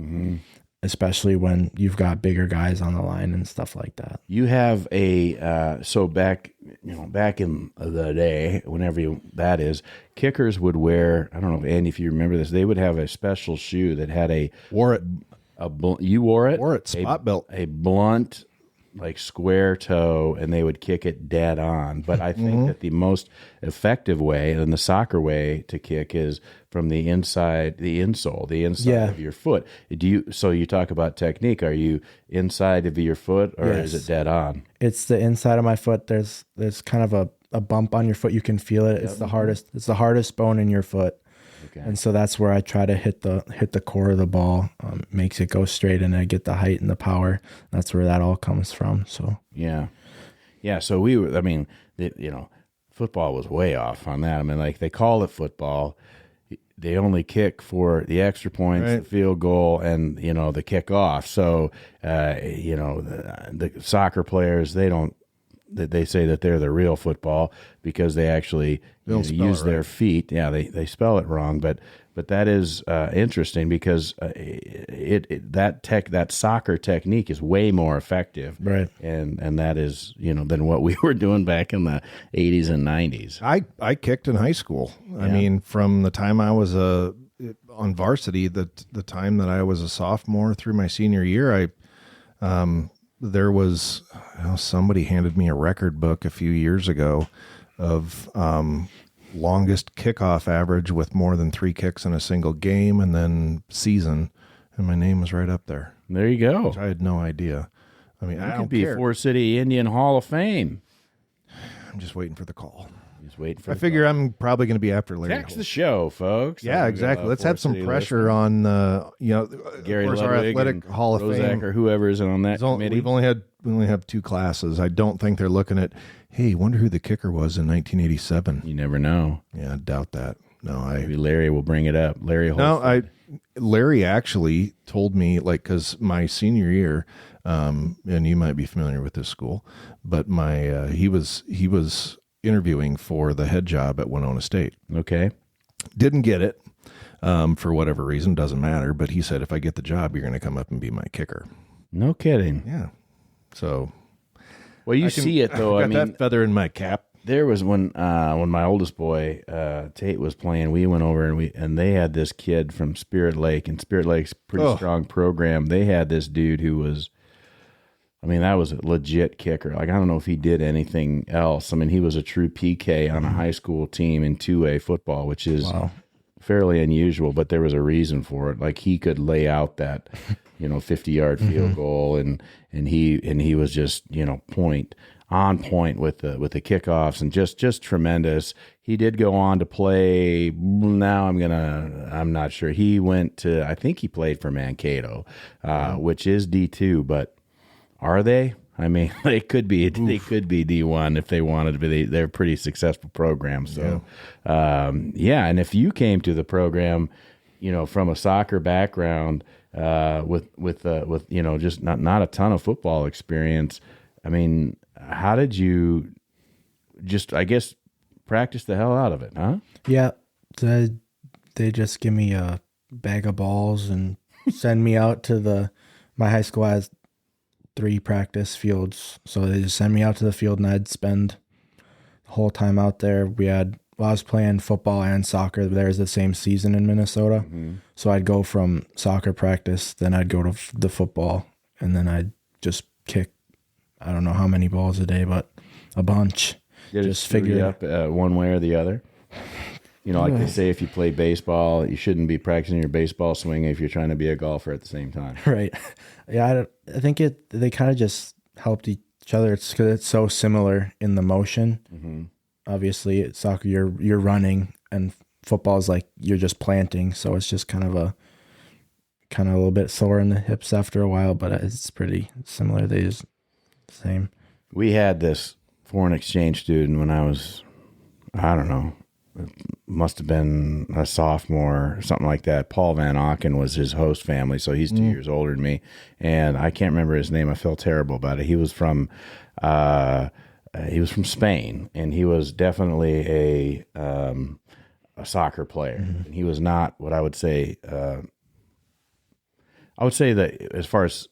especially when you've got bigger guys on the line and stuff like that. You have so back in the day, whenever that is, kickers would wear, I don't know, Andy, if you remember this, they would have a special shoe that had wore it. You wore it? Wore it, spot belt. A blunt, like square toe, and they would kick it dead on. But I think that the most effective way, and the soccer way to kick, is from the inside, the insole, the inside of your foot. So you talk about technique. Are you inside of your foot, or is it dead on? It's the inside of my foot. There's kind of a bump on your foot. You can feel it. It's the hardest. It's the hardest bone in your foot. Okay. And so that's where I try to hit the core of the ball, makes it go straight, and I get the height and the power. That's where that all comes from. So yeah. So football was way off on that. I mean, like, they call it football. They only kick for the extra points, the field goal, and the kickoff. So the soccer players, they say that they're the real football because they actually use their feet. Yeah, they spell it wrong, but that is interesting because that soccer technique is way more effective, right? And that is than what we were doing back in the 80s and 90s. I kicked in high school. Yeah. I mean, from the time I was on varsity, the time that I was a sophomore through my senior year, there was somebody handed me a record book a few years ago of longest kickoff average with more than 3 kicks in a single game and then season, and my name was right up there. There you go. Which I had no idea. I mean, I could be Forest City Indian Hall of Fame. I'm just waiting for the call. I figure I'm probably going to be after Larry. Text the show, folks. Yeah, exactly. Let's have some pressure on, Gary Ludwig, our athletic Hall of Fame, or whoever is on that committee. We only have 2 classes. I don't think they're looking at, hey, wonder who the kicker was in 1987. You never know. Yeah, I doubt that. No, maybe Larry will bring it up. Larry actually told me, because my senior year, and you might be familiar with this school, but he was interviewing for the head job at Winona State. Okay. Didn't get it for whatever reason, doesn't matter, but he said, if I get the job, you're going to come up and be my kicker. No kidding. Yeah. So, well, you see it though. I mean, that feather in my cap. There was when my oldest boy Tate was playing, we went over and they had this kid from Spirit Lake, and Spirit Lake's a pretty strong program. They had this dude who was, that was a legit kicker. Like, I don't know if he did anything else. I mean, he was a true PK on a high school team in 2A football, which is fairly unusual, but there was a reason for it. Like, he could lay out that 50-yard field goal, and he was just on point with the kickoffs, and just tremendous. He did go on to play. Now I'm not sure. He went to, I think he played for Mankato, which is D2, but are they? I mean, they could be D1 if they wanted to be. They're a pretty successful program. So, and if you came to the program, from a soccer background, with just not a ton of football experience, I mean, how did you just, I guess, practice the hell out of it, huh? Yeah, they just give me a bag of balls and send me out to my high school has 3 practice fields, so they just send me out to the field, and I'd spend the whole time out there. I was playing football and soccer. There's the same season in Minnesota, so I'd go from soccer practice, then I'd go to the football, and then I'd just kick, I don't know how many balls a day, but a bunch. Just figure up one way or the other. Like they say, if you play baseball, you shouldn't be practicing your baseball swing if you're trying to be a golfer at the same time. Right. Yeah, I think they kind of just helped each other. It's because it's so similar in the motion. obviously soccer you're running, and football is like you're just planting, so it's just kind of a little bit sore in the hips after a while, but it's pretty similar. They just same. We had this foreign exchange student when I was, I don't know, it must have been a sophomore or something like that. Paul Van Auken was his host family, so he's 2 years older than me, and I can't remember his name. I feel terrible about it. He was from Spain, and he was definitely a soccer player. Mm-hmm. He was not what I would say. I would say that as far as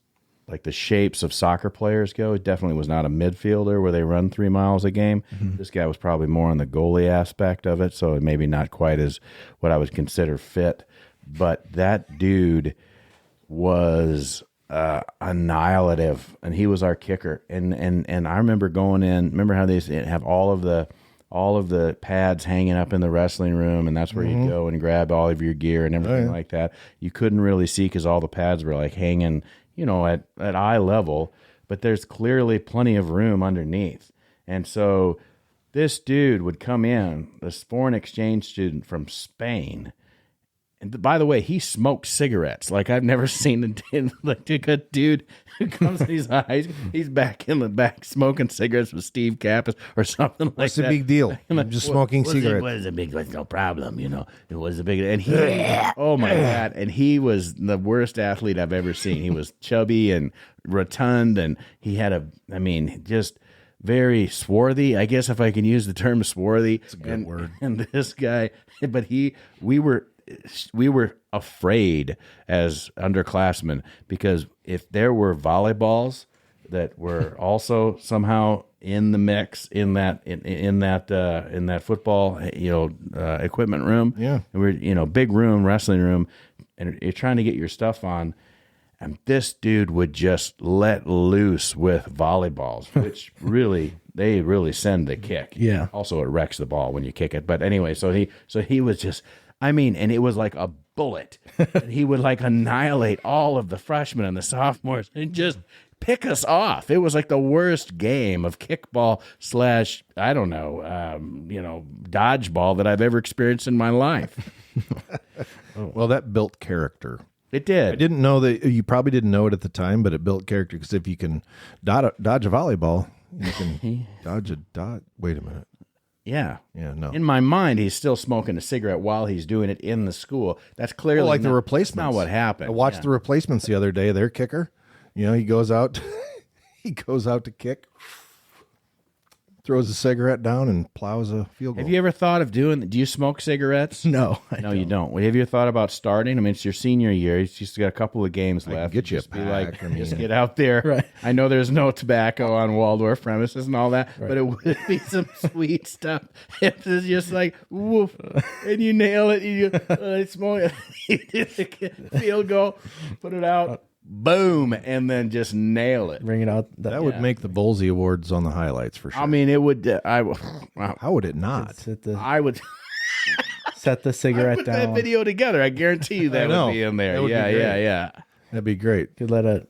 like the shapes of soccer players go, it definitely was not a midfielder where they run 3 miles a game. Mm-hmm. This guy was probably more on the goalie aspect of it, so maybe not quite as what I would consider fit. But that dude was annihilative, and he was our kicker. And I remember going in. Remember how they have all of the pads hanging up in the wrestling room, and that's where you go and grab all of your gear and everything like that. You couldn't really see because all the pads were like hanging, at eye level, but there's clearly plenty of room underneath. And so this dude would come in, this foreign exchange student from Spain. And by the way, he smoked cigarettes like I've never seen like a dude who comes and he's back in the back smoking cigarettes with Steve Kappas or something like that. What's the big deal? I'm just smoking cigarettes. What's no problem, It was a big, and he, oh my God, and he was the worst athlete I've ever seen. He was chubby and rotund, and he had just very swarthy, I guess if I can use the term swarthy. It's a good word. And this guy, but we were afraid as underclassmen because if there were volleyballs that were also somehow in the mix in that football equipment room, and we're big room, wrestling room, and you're trying to get your stuff on, and this dude would just let loose with volleyballs, which they really send the kick. Yeah. Also, it wrecks the ball when you kick it. But anyway, so he was just. And it was like a bullet. And he would like annihilate all of the freshmen and the sophomores and just pick us off. It was like the worst game of kickball / I don't know, dodgeball that I've ever experienced in my life. Well, that built character. It did. I didn't know that. You probably didn't know it at the time, but it built character because if you can dodge a volleyball, you can dodge a dot. Wait a minute. Yeah. No. In my mind, he's still smoking a cigarette while he's doing it in the school. That's clearly like the replacements. Not what happened. I watched the replacements the other day. Their kicker, he goes out, to kick, throws a cigarette down, and plows a field goal. Have you ever thought of do you smoke cigarettes? No, you don't. Well, have you thought about starting? I mean, it's your senior year. You've just got a couple of games left. Get you just a pack. Just get out there. Right. I know there's no tobacco on Waldorf premises and all that, but it would be some sweet stuff. It's just like woof, and you nail it. You smoke it. Field goal, put it out. Boom, and then just nail it. Bring it out. That would make the Bullseye Awards on the highlights for sure. I mean, it would. How would it not? I would set the cigarette put down. that video together. I guarantee you that would be in there. That would be great. Yeah. That'd be great. Could let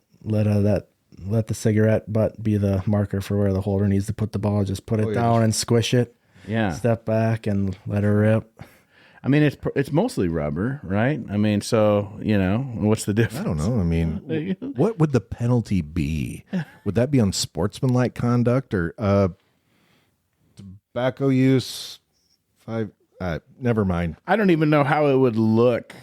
the cigarette butt be the marker for where the holder needs to put the ball. Just put it down and squish it. Yeah. Step back and let her rip. I mean, it's mostly rubber, right? I mean, so, what's the difference? I don't know. I mean, what would the penalty be? Would that be on sportsmanlike conduct or tobacco use? Never mind. I don't even know how it would look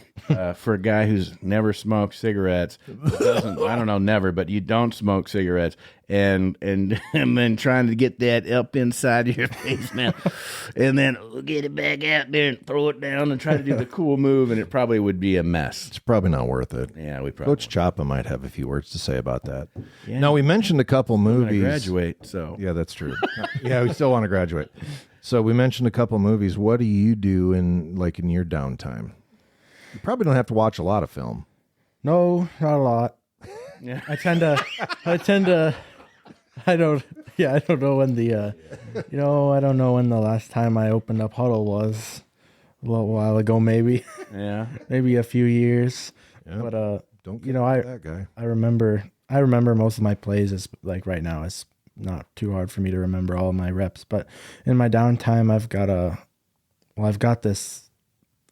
for a guy who's never smoked cigarettes. I don't know, never, but you don't smoke cigarettes, and then trying to get that up inside of your face, man, and then get it back out there and throw it down and try to do the cool move, and it probably would be a mess. It's probably not worth it. Yeah, we probably. Coach Chapa might have a few words to say about that. Yeah. Now, we mentioned a couple movies. Graduate, so yeah, that's true. Yeah, we still want to graduate. So we mentioned a couple movies. What do you do in your downtime? You probably don't have to watch a lot of film. No, not a lot. Yeah. I don't know when the I don't know when the last time I opened up Huddle was. A little while ago, maybe. Yeah. Maybe a few years. Yep. But don't get that guy. I remember most of my plays is like right now is not too hard for me to remember all of my reps. But in my downtime, I've got this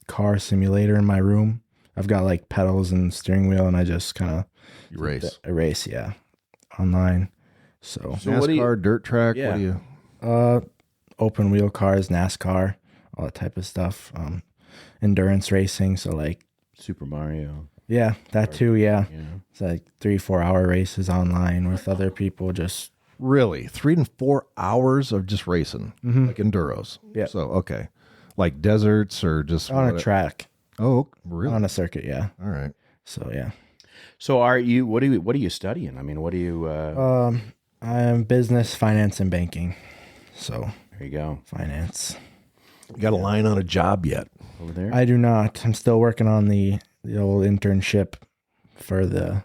car simulator in my room. I've got like pedals and steering wheel, and I just kind of race, yeah, online. So NASCAR, dirt track. Yeah. What do you? Open wheel cars, NASCAR, all that type of stuff. Endurance racing. So like Super Mario. yeah, that too. Yeah, Yeah. it's like 3-4 hour races online with other people. Just Really, 3 to 4 hours of just racing, like enduros. Yeah. So okay, like deserts or just on a track, Oh, really? on a circuit. Yeah. All right. So yeah. So what are you studying? I mean, what do you I'm business, finance, and banking. So there you go. finance. You got a line on a job yet? Over there? I do not. I'm still working on the old internship for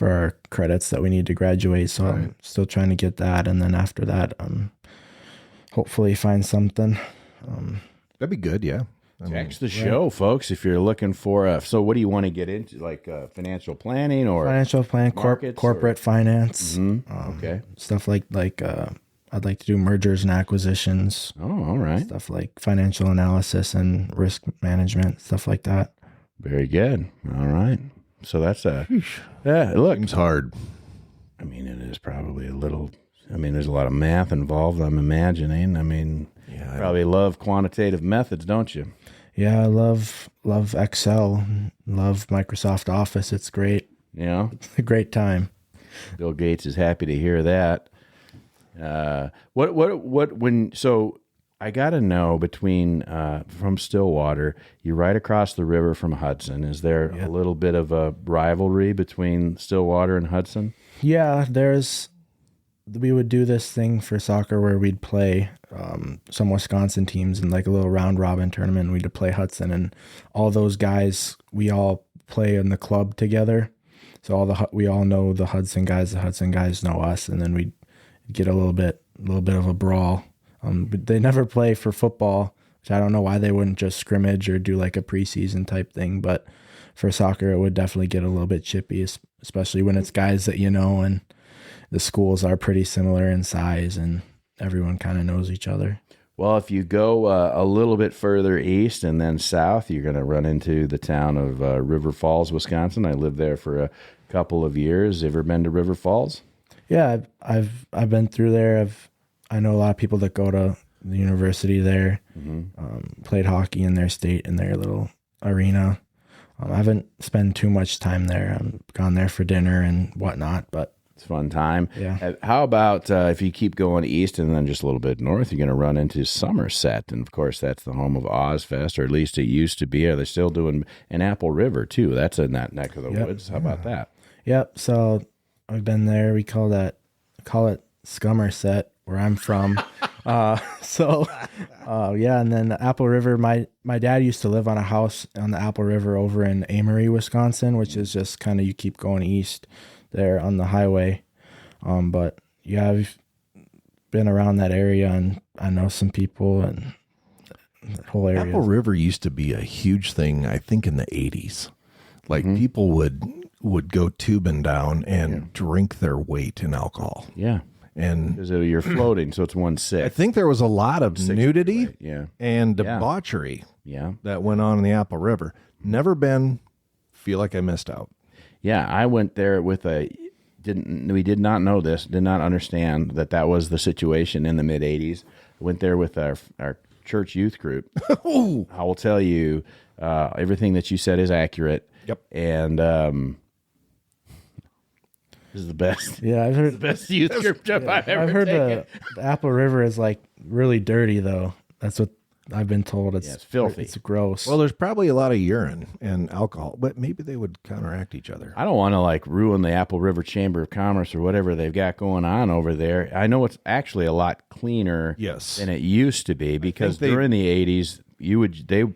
our credits that we need to graduate. So I'm still trying to get that, and then after that, hopefully find something. That'd be good, yeah. Text the show, folks, if you're looking for so what do you want to get into, like financial planning or Financial plan, markets corporate finance, okay. stuff like I'd like to do mergers and acquisitions, Oh, all right. stuff like financial analysis and risk management, stuff like that. Very good. All right. So that's yeah, look. Seems hard. I mean, it is probably a little. I mean, there's a lot of math involved, I'm imagining. I mean, you probably love quantitative methods, don't you? Yeah, I love Excel, love Microsoft Office. It's great. Yeah. It's a great time. Bill Gates is happy to hear that. So I got to know between, from Stillwater, you're right across the river from Hudson. Is there a little bit of a rivalry between Stillwater and Hudson? Yeah, we would do this thing for soccer where we'd play some Wisconsin teams in like a little round robin tournament. We'd play Hudson, and all those guys, we all play in the club together. So we all know the Hudson guys know us, and then we'd get a little bit of a brawl. But they never play for football, which I don't know why they wouldn't just scrimmage or do like a preseason type thing. But for soccer, it would definitely get a little bit chippy, especially when it's guys that you know, and the schools are pretty similar in size, and everyone kind of knows each other. Well, if you go a little bit further east and then south, you're going to run into the town of River Falls, Wisconsin. I lived there for a couple of years. Ever been to River Falls? Yeah, I've been through there. I know a lot of people that go to the university there. Played hockey in their state, in their little arena. I haven't spent too much time there. I've gone there for dinner and whatnot, but it's a fun time. Yeah. How about if you keep going east and then just a little bit north, you're going to run into Somerset. And, of course, that's the home of Ozfest, or at least it used to be. They're still doing an Apple River, too. That's in that neck of the woods. How about that? Yep. So I've been there. We call it Scummerset, where I'm from. Yeah. And then the Apple River, my dad used to live on a house on the Apple River over in Amory, Wisconsin, which is just kind of, you keep going east there on the highway. But yeah, I've been around that area, and I know some people, and that whole area. Apple River used to be a huge thing, I think, in the 80s. Like people would go tubing down and drink their weight in alcohol. Yeah. And because you're floating, so it's 1/6. I think there was a lot of nudity and Yeah. debauchery Yeah. that went on in the Apple River. Never been, feel like I missed out. Yeah, I went there with we did not know this, did not understand that was the situation in the mid 80s. I went there with our church youth group. I will tell you, everything that you said is accurate. Yep. And this is the best. Yeah, I've heard The best youth group trip I've ever I've heard taken. the Apple River is like really dirty, though. That's what I've been told. It's filthy. It's gross. Well, there's probably a lot of urine and alcohol, but maybe they would counteract each other. I don't want to ruin the Apple River Chamber of Commerce or whatever they've got going on over there. I know it's actually a lot cleaner than it used to be, because during the 80s,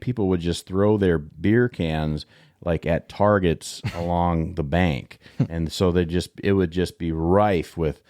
people would just throw their beer cans at targets along the bank, and so it would just be rife with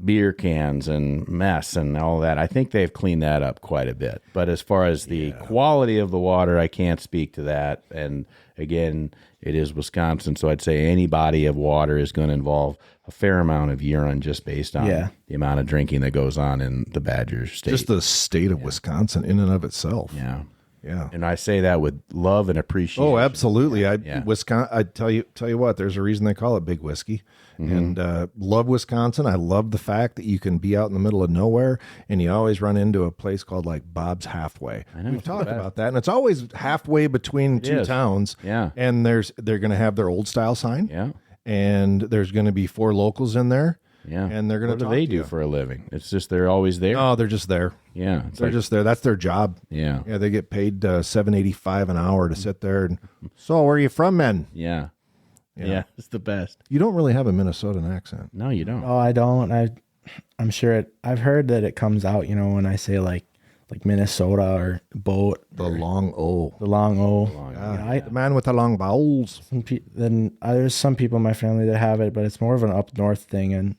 beer cans and mess and all that. I think they've cleaned that up quite a bit. But as far as the quality of the water, I can't speak to that. And again, it is Wisconsin, so I'd say any body of water is going to involve a fair amount of urine just based on the amount of drinking that goes on in the Badger state. Just the state of Wisconsin in and of itself. Yeah. Yeah. And I say that with love and appreciation. Oh, absolutely. Wisconsin, I tell you what, there's a reason they call it Big Whiskey. And love Wisconsin. I love the fact that you can be out in the middle of nowhere and you always run into a place called like Bob's Halfway. We've talked about that, and it's always halfway between two towns. Yeah. And they're going to have their old style sign. Yeah. And there's going to be 4 locals in there. Yeah. And they're going to talk to you. What do they do for a living? It's just they're always there. Oh, they're just there. Yeah. They're just there. That's their job. Yeah. Yeah, they get paid $7.85 an hour to sit there. And so, where are you from, men? Yeah. Yeah. It's the best. You don't really have a Minnesotan accent. No, you don't. Oh, I don't. I'm sure I've heard that it comes out, when I say like Minnesota or boat. The long O. The long O. The man with the long vowels. Then there's some people in my family that have it, but it's more of an up north thing. And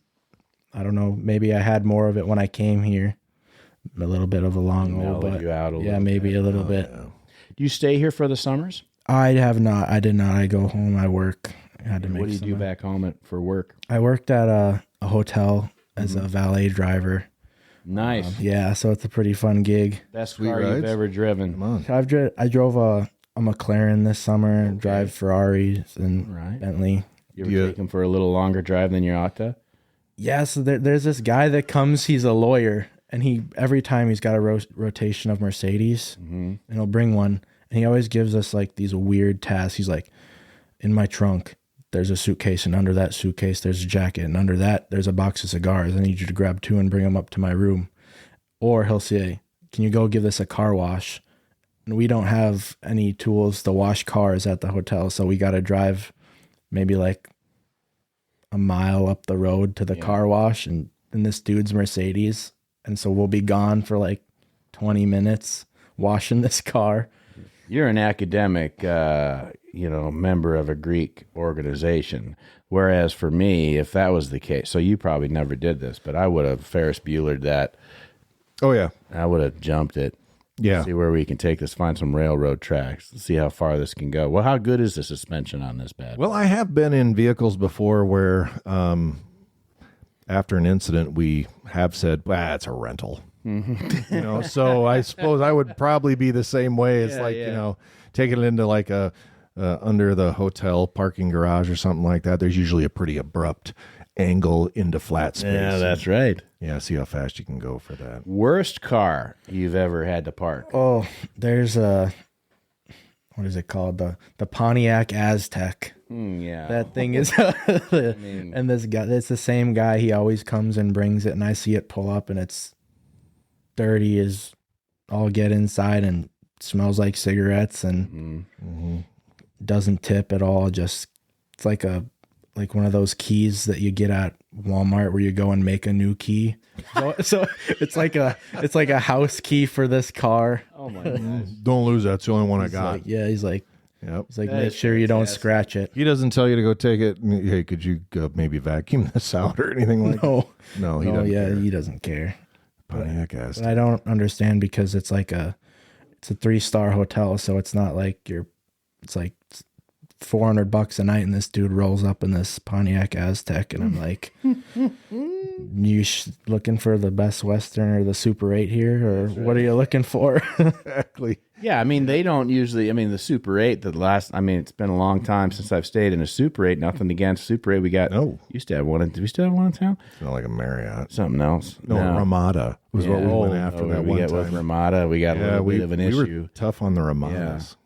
I don't know, maybe I had more of it when I came here. A little bit of a long O, but you out a little maybe a little bit. Yeah. Do you stay here for the summers? I have not. I did not. I go home. I work. I had to make. What do you do back home for work? I worked at a hotel as a valet driver. Nice. Yeah, so it's a pretty fun gig. Best Sweet car rides? you've ever driven. Come on. I drove a McLaren this summer. And drive Ferraris and Bentley. You ever take them for a little longer drive than you ought to? Yeah, so there's this guy that comes. He's a lawyer, and every time he's got a rotation of Mercedes, and he'll bring one, and he always gives us like these weird tasks. He's like, in my trunk, there's a suitcase, and under that suitcase, there's a jacket, and under that, there's a box of cigars. I need you to grab 2 and bring them up to my room. Or he'll say, can you go give this a car wash? And we don't have any tools to wash cars at the hotel, so we got to drive maybe like a mile up the road to the car wash, and this dude's Mercedes. And so we'll be gone for like 20 minutes washing this car. You're an academic, member of a Greek organization. Whereas for me, if that was the case, so you probably never did this, but I would have Ferris Buellered that. Oh, yeah. I would have jumped it. Yeah. See where we can take this, find some railroad tracks, see how far this can go. Well, how good is the suspension on this bad boy? Well, I have been in vehicles before where after an incident, we have said, it's a rental. So I suppose I would probably be the same way. It's taking it into like a under the hotel parking garage or something like that. There's usually a pretty abrupt angle into flat space. Yeah, that's right. Yeah, see how fast you can go for that. Worst car you've ever had to park? Oh, there's what is it called? The Pontiac Aztec. Yeah. That thing is, and this guy, it's the same guy. He always comes and brings it, and I see it pull up, and it's dirty as all get inside, and smells like cigarettes, and doesn't tip at all. Just it's like one of those keys that you get at Walmart where you go and make a new key. So it's like a house key for this car. Oh my gosh. Don't lose that. It's the only one I got. Like, yeah, he's like, Yep. He's like, That make is sure you don't fantastic. scratch it. He doesn't tell you to go take it. Hey, could you maybe vacuum this out or anything like that? No, he Oh doesn't yeah, care. he doesn't care. Pontiac But Aztec. I don't understand because it's a 3-star hotel, so it's not like it's like $400 a night, and this dude rolls up in this Pontiac Aztec, and I'm like, you looking for the Best Western or the Super 8 here, or what are you looking for? Exactly. Yeah, I mean, they don't usually, the Super 8, it's been a long time since I've stayed in a Super 8. Nothing against Super 8. We got, used to have one. Do we still have one in town? It's not like a Marriott. Something else. No, Ramada was what we went after that one time. With Ramada, we got a little bit of an issue. We were tough on the Ramadas.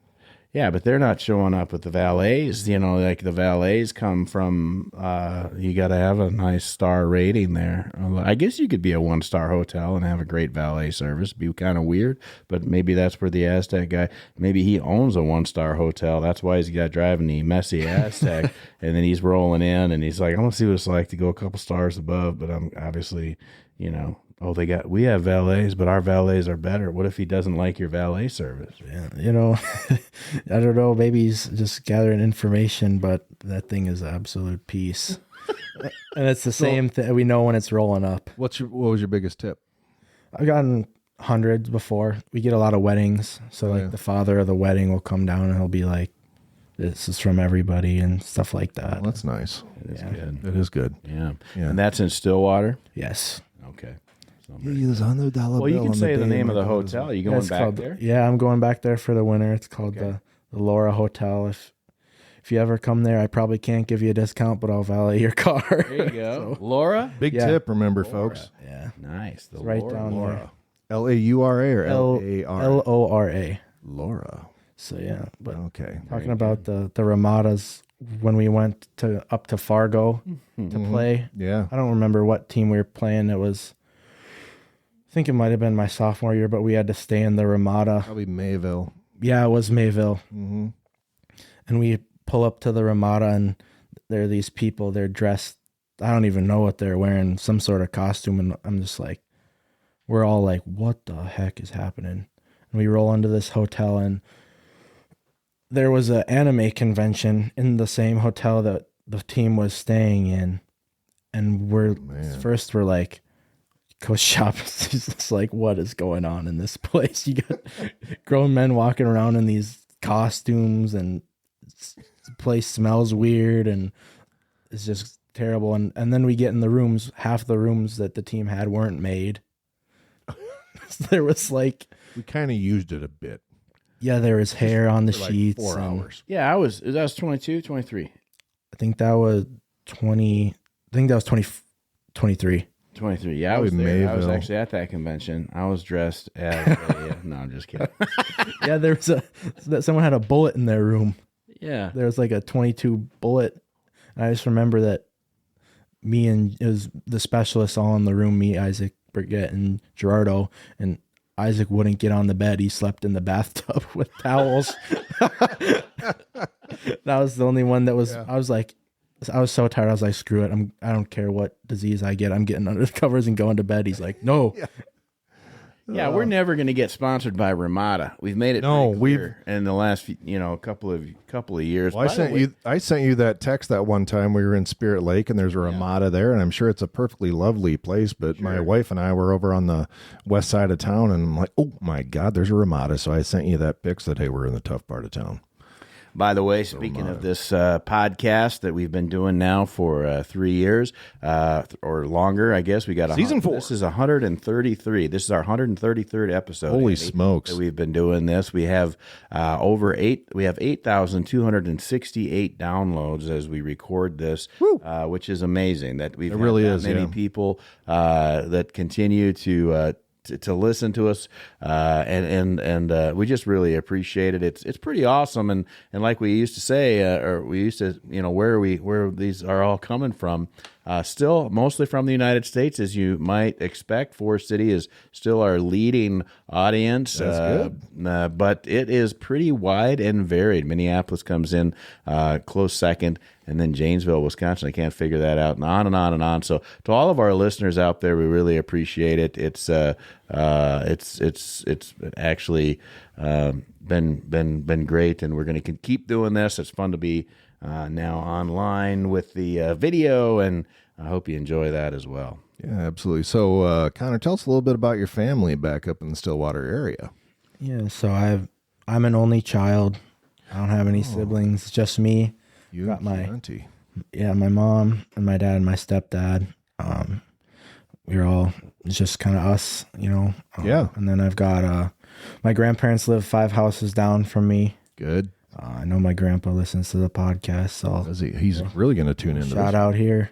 Yeah, but they're not showing up with the valets. Like the valets come from, you got to have a nice star rating there. I guess you could be a 1-star hotel and have a great valet service. It'd be kind of weird, but maybe that's where the Aztec guy, maybe he owns a 1-star hotel. That's why he's got driving the messy Aztec. And then he's rolling in and he's like, I want to see what it's like to go a couple stars above, but I'm obviously, we have valets, but our valets are better. What if he doesn't like your valet service? Yeah, I don't know. Maybe he's just gathering information, but that thing is an absolute piece. And it's the same thing. We know when it's rolling up. What was your biggest tip? I've gotten hundreds before. We get a lot of weddings. So like the father of the wedding will come down and he'll be like, this is from everybody and stuff like that. Well, that's nice. It is good. It is good. Yeah. And that's in Stillwater? Yes. Okay. Use $100 Well, you can say the name of the hotel. Are you going back there? Yeah, I'm going back there for the winter. It's called the Laura Hotel. If you ever come there, I probably can't give you a discount, but I'll valet your car. There you go. Laura? Big tip, remember, folks. Yeah. Nice. The Right Laura. down Laura. there. Laura or L-A-R? Lora. Laura. So yeah, but Okay. talking about the Ramadas, when we went up to Fargo to play, Yeah. I don't remember what team we were playing. I think it might have been my sophomore year, but we had to stay in the Ramada. Probably Mayville. Yeah, it was Mayville. Mm-hmm. And we pull up to the Ramada, and there are these people. They're dressed. I don't even know what they're wearing, some sort of costume. And I'm just like, we're all like, what the heck is happening? And we roll into this hotel, and there was an anime convention in the same hotel that the team was staying in. And we're like, go shop. It's just like, what is going on in this place? You got grown men walking around in these costumes, and the place smells weird, and it's just terrible. And then we get in the rooms. Half the rooms that the team had weren't made. There was like, we kind of used it a bit. Yeah, there was hair on the For sheets. like 4 hours. Yeah, that was 22, 23. I think that was 20. I think that was 23. 23. Yeah, I was there. I was actually at that convention. I was dressed as no, I'm just kidding. Yeah, there was someone had a bullet in their room. Yeah. There was like a 22 bullet. And I just remember that it was the specialists all in the room, me, Isaac, Brigitte, and Gerardo, and Isaac wouldn't get on the bed. He slept in the bathtub with towels. That was the only one that was, I was so tired. I was like, screw it. I don't care what disease I get. I'm getting under the covers and going to bed. He's like, no. Yeah, we're never going to get sponsored by Ramada. We've made it clear in the last couple of years. Well, I sent you that text that one time we were in Spirit Lake, and there's a Ramada there, and I'm sure it's a perfectly lovely place. But my wife and I were over on the west side of town, and I'm like, oh my God, there's a Ramada. So I sent you that pic that, hey, we're in the tough part of town. By the way, speaking of this podcast that we've been doing now for 3 years or longer, I guess we got season 4. This is 133. This is our 133rd episode. Holy smokes! That we've been doing this. We have We have 8,268 downloads as we record this, which is amazing. That we've many people that continue to listen to us, and we just really appreciate it. It's pretty awesome, and like we used to say, or we used to, where these are all coming from. Still mostly from the United States, as you might expect. Forest City is still our leading audience. That's good. But it is pretty wide and varied. Minneapolis comes in close second, and then Janesville, Wisconsin. I can't figure that out, and on and on and on. So to all of our listeners out there, we really appreciate it. It's actually been great, and we're going to keep doing this. It's fun to be now online with the video, and I hope you enjoy that as well. Yeah, absolutely. So, Connor, tell us a little bit about your family back up in the Stillwater area. Yeah, so I'm an only child. I don't have any siblings, just me. You got my auntie. Yeah, my mom and my dad and my stepdad. We're all just kind of us, Yeah. And then I've got my grandparents live 5 houses down from me. Good. I know my grandpa listens to the podcast, so he's really going to tune in. Shout out here.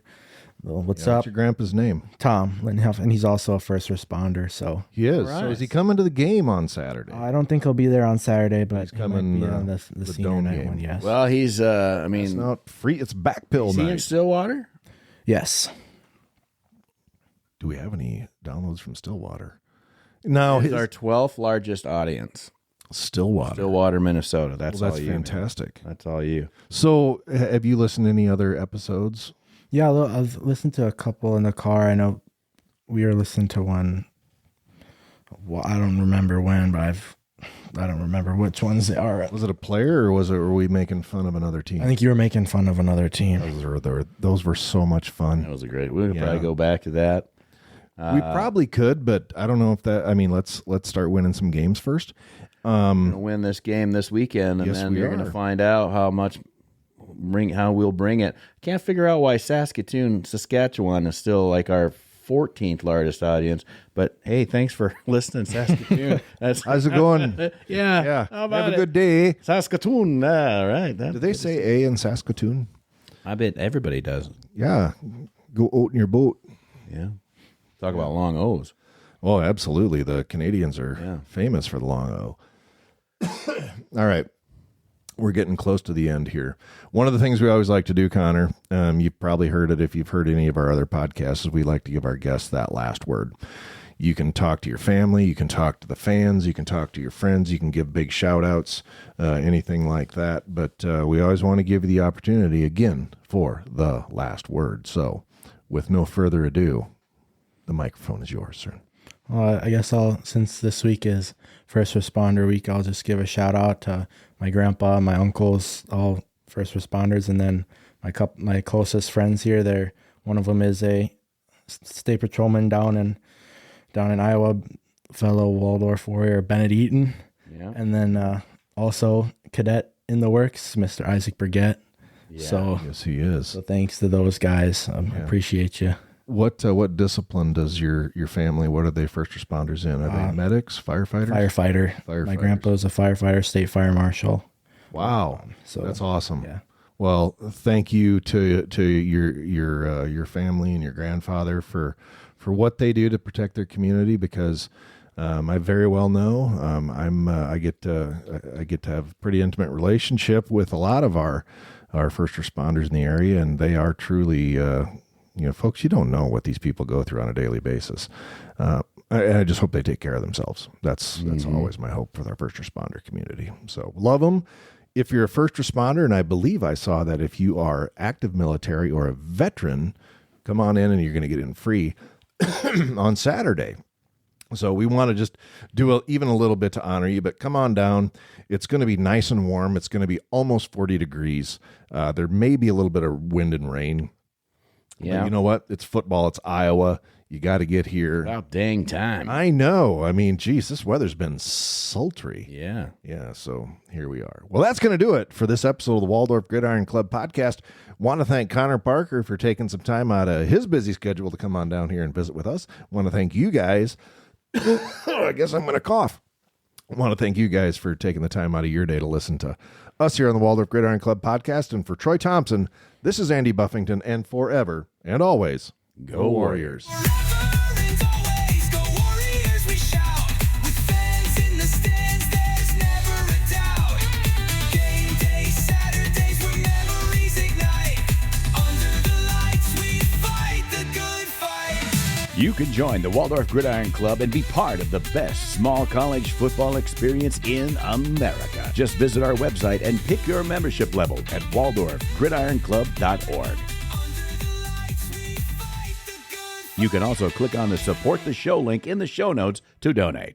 Well, what's up? What's your grandpa's name? Tom Linhoff, and he's also a first responder. So he is. Right. So is he coming to the game on Saturday? I don't think he'll be there on Saturday, but he's coming on the senior dome night game. one. Yes. Well, he's it's not free. It's backpill is night. he in Stillwater? Yes. Do we have any downloads from Stillwater? No, He's our 12th largest audience. Stillwater, Minnesota. That's all you. Fantastic. Man. That's all you. So, have you listened to any other episodes? Yeah, I've listened to a couple in the car. I know we were listening to one. Well, I don't remember when, but I've I don't remember which ones they are. Was it a player or were we making fun of another team? I think you were making fun of another team. Those were so much fun. That was a great. We'll probably go back to that. We probably could, but I don't know if that. I mean, let's start winning some games first. We're gonna win this game this weekend, and then you're gonna find out how we'll bring it. Can't figure out why Saskatchewan is still like our 14th largest audience. But hey, thanks for listening, Saskatoon. How's it going? Yeah. How about Have a good day, Saskatoon. All right. Do they say A in Saskatoon? I bet everybody does. Yeah. Go out in your boat. Yeah. Talk about long O's. Oh, absolutely. The Canadians are famous for the long O. All right. We're getting close to the end here. One of the things we always like to do, Connor, you've probably heard it if you've heard any of our other podcasts, is we like to give our guests that last word. You can talk to your family. You can talk to the fans. You can talk to your friends. You can give big shout outs, anything like that. But we always want to give you the opportunity again for the last word. So with no further ado, the microphone is yours, sir. Well, I guess since this week is First Responder Week, I'll just give a shout out to my grandpa, my uncles, all first responders, and then my closest friends here. One of them is a state patrolman down in Iowa, fellow Waldorf warrior Bennett Eaton, and then also cadet in the works, Mr. Isaac Burgett. Yeah. So yes, he is. So thanks to those guys. Appreciate you. What discipline does your family? What are they first responders in? Are they medics, firefighters? Firefighter. My grandpa's a firefighter, state fire marshal. Wow, so that's awesome. Yeah. Well, thank you to your family and your grandfather for what they do to protect their community, because I very well know I get to have a pretty intimate relationship with a lot of our first responders in the area, and they are truly. Folks, you don't know what these people go through on a daily basis. I just hope they take care of themselves. That's always my hope for our first responder community. So love them. If you're a first responder, and I believe I saw that if you are active military or a veteran, come on in and you're going to get in free on Saturday. So we want to just do even a little bit to honor you, but come on down. It's going to be nice and warm. It's going to be almost 40 degrees. There may be a little bit of wind and rain. Yeah. But you know what? It's football. It's Iowa. You got to get here. About dang time. I know. I mean, geez, this weather's been sultry. Yeah. Yeah, so here we are. Well, that's going to do it for this episode of the Waldorf Gridiron Club podcast. Want to thank Connor Parker for taking some time out of his busy schedule to come on down here and visit with us. Want to thank you guys. I guess I'm going to cough. Want to thank you guys for taking the time out of your day to listen to us here on the Waldorf Gridiron Club podcast. And for Troy Thompson, this is Andy Buffington, and forever and always, go Warriors. You can join the Waldorf Gridiron Club and be part of the best small college football experience in America. Just visit our website and pick your membership level at waldorfgridironclub.org. You can also click on the Support the Show link in the show notes to donate.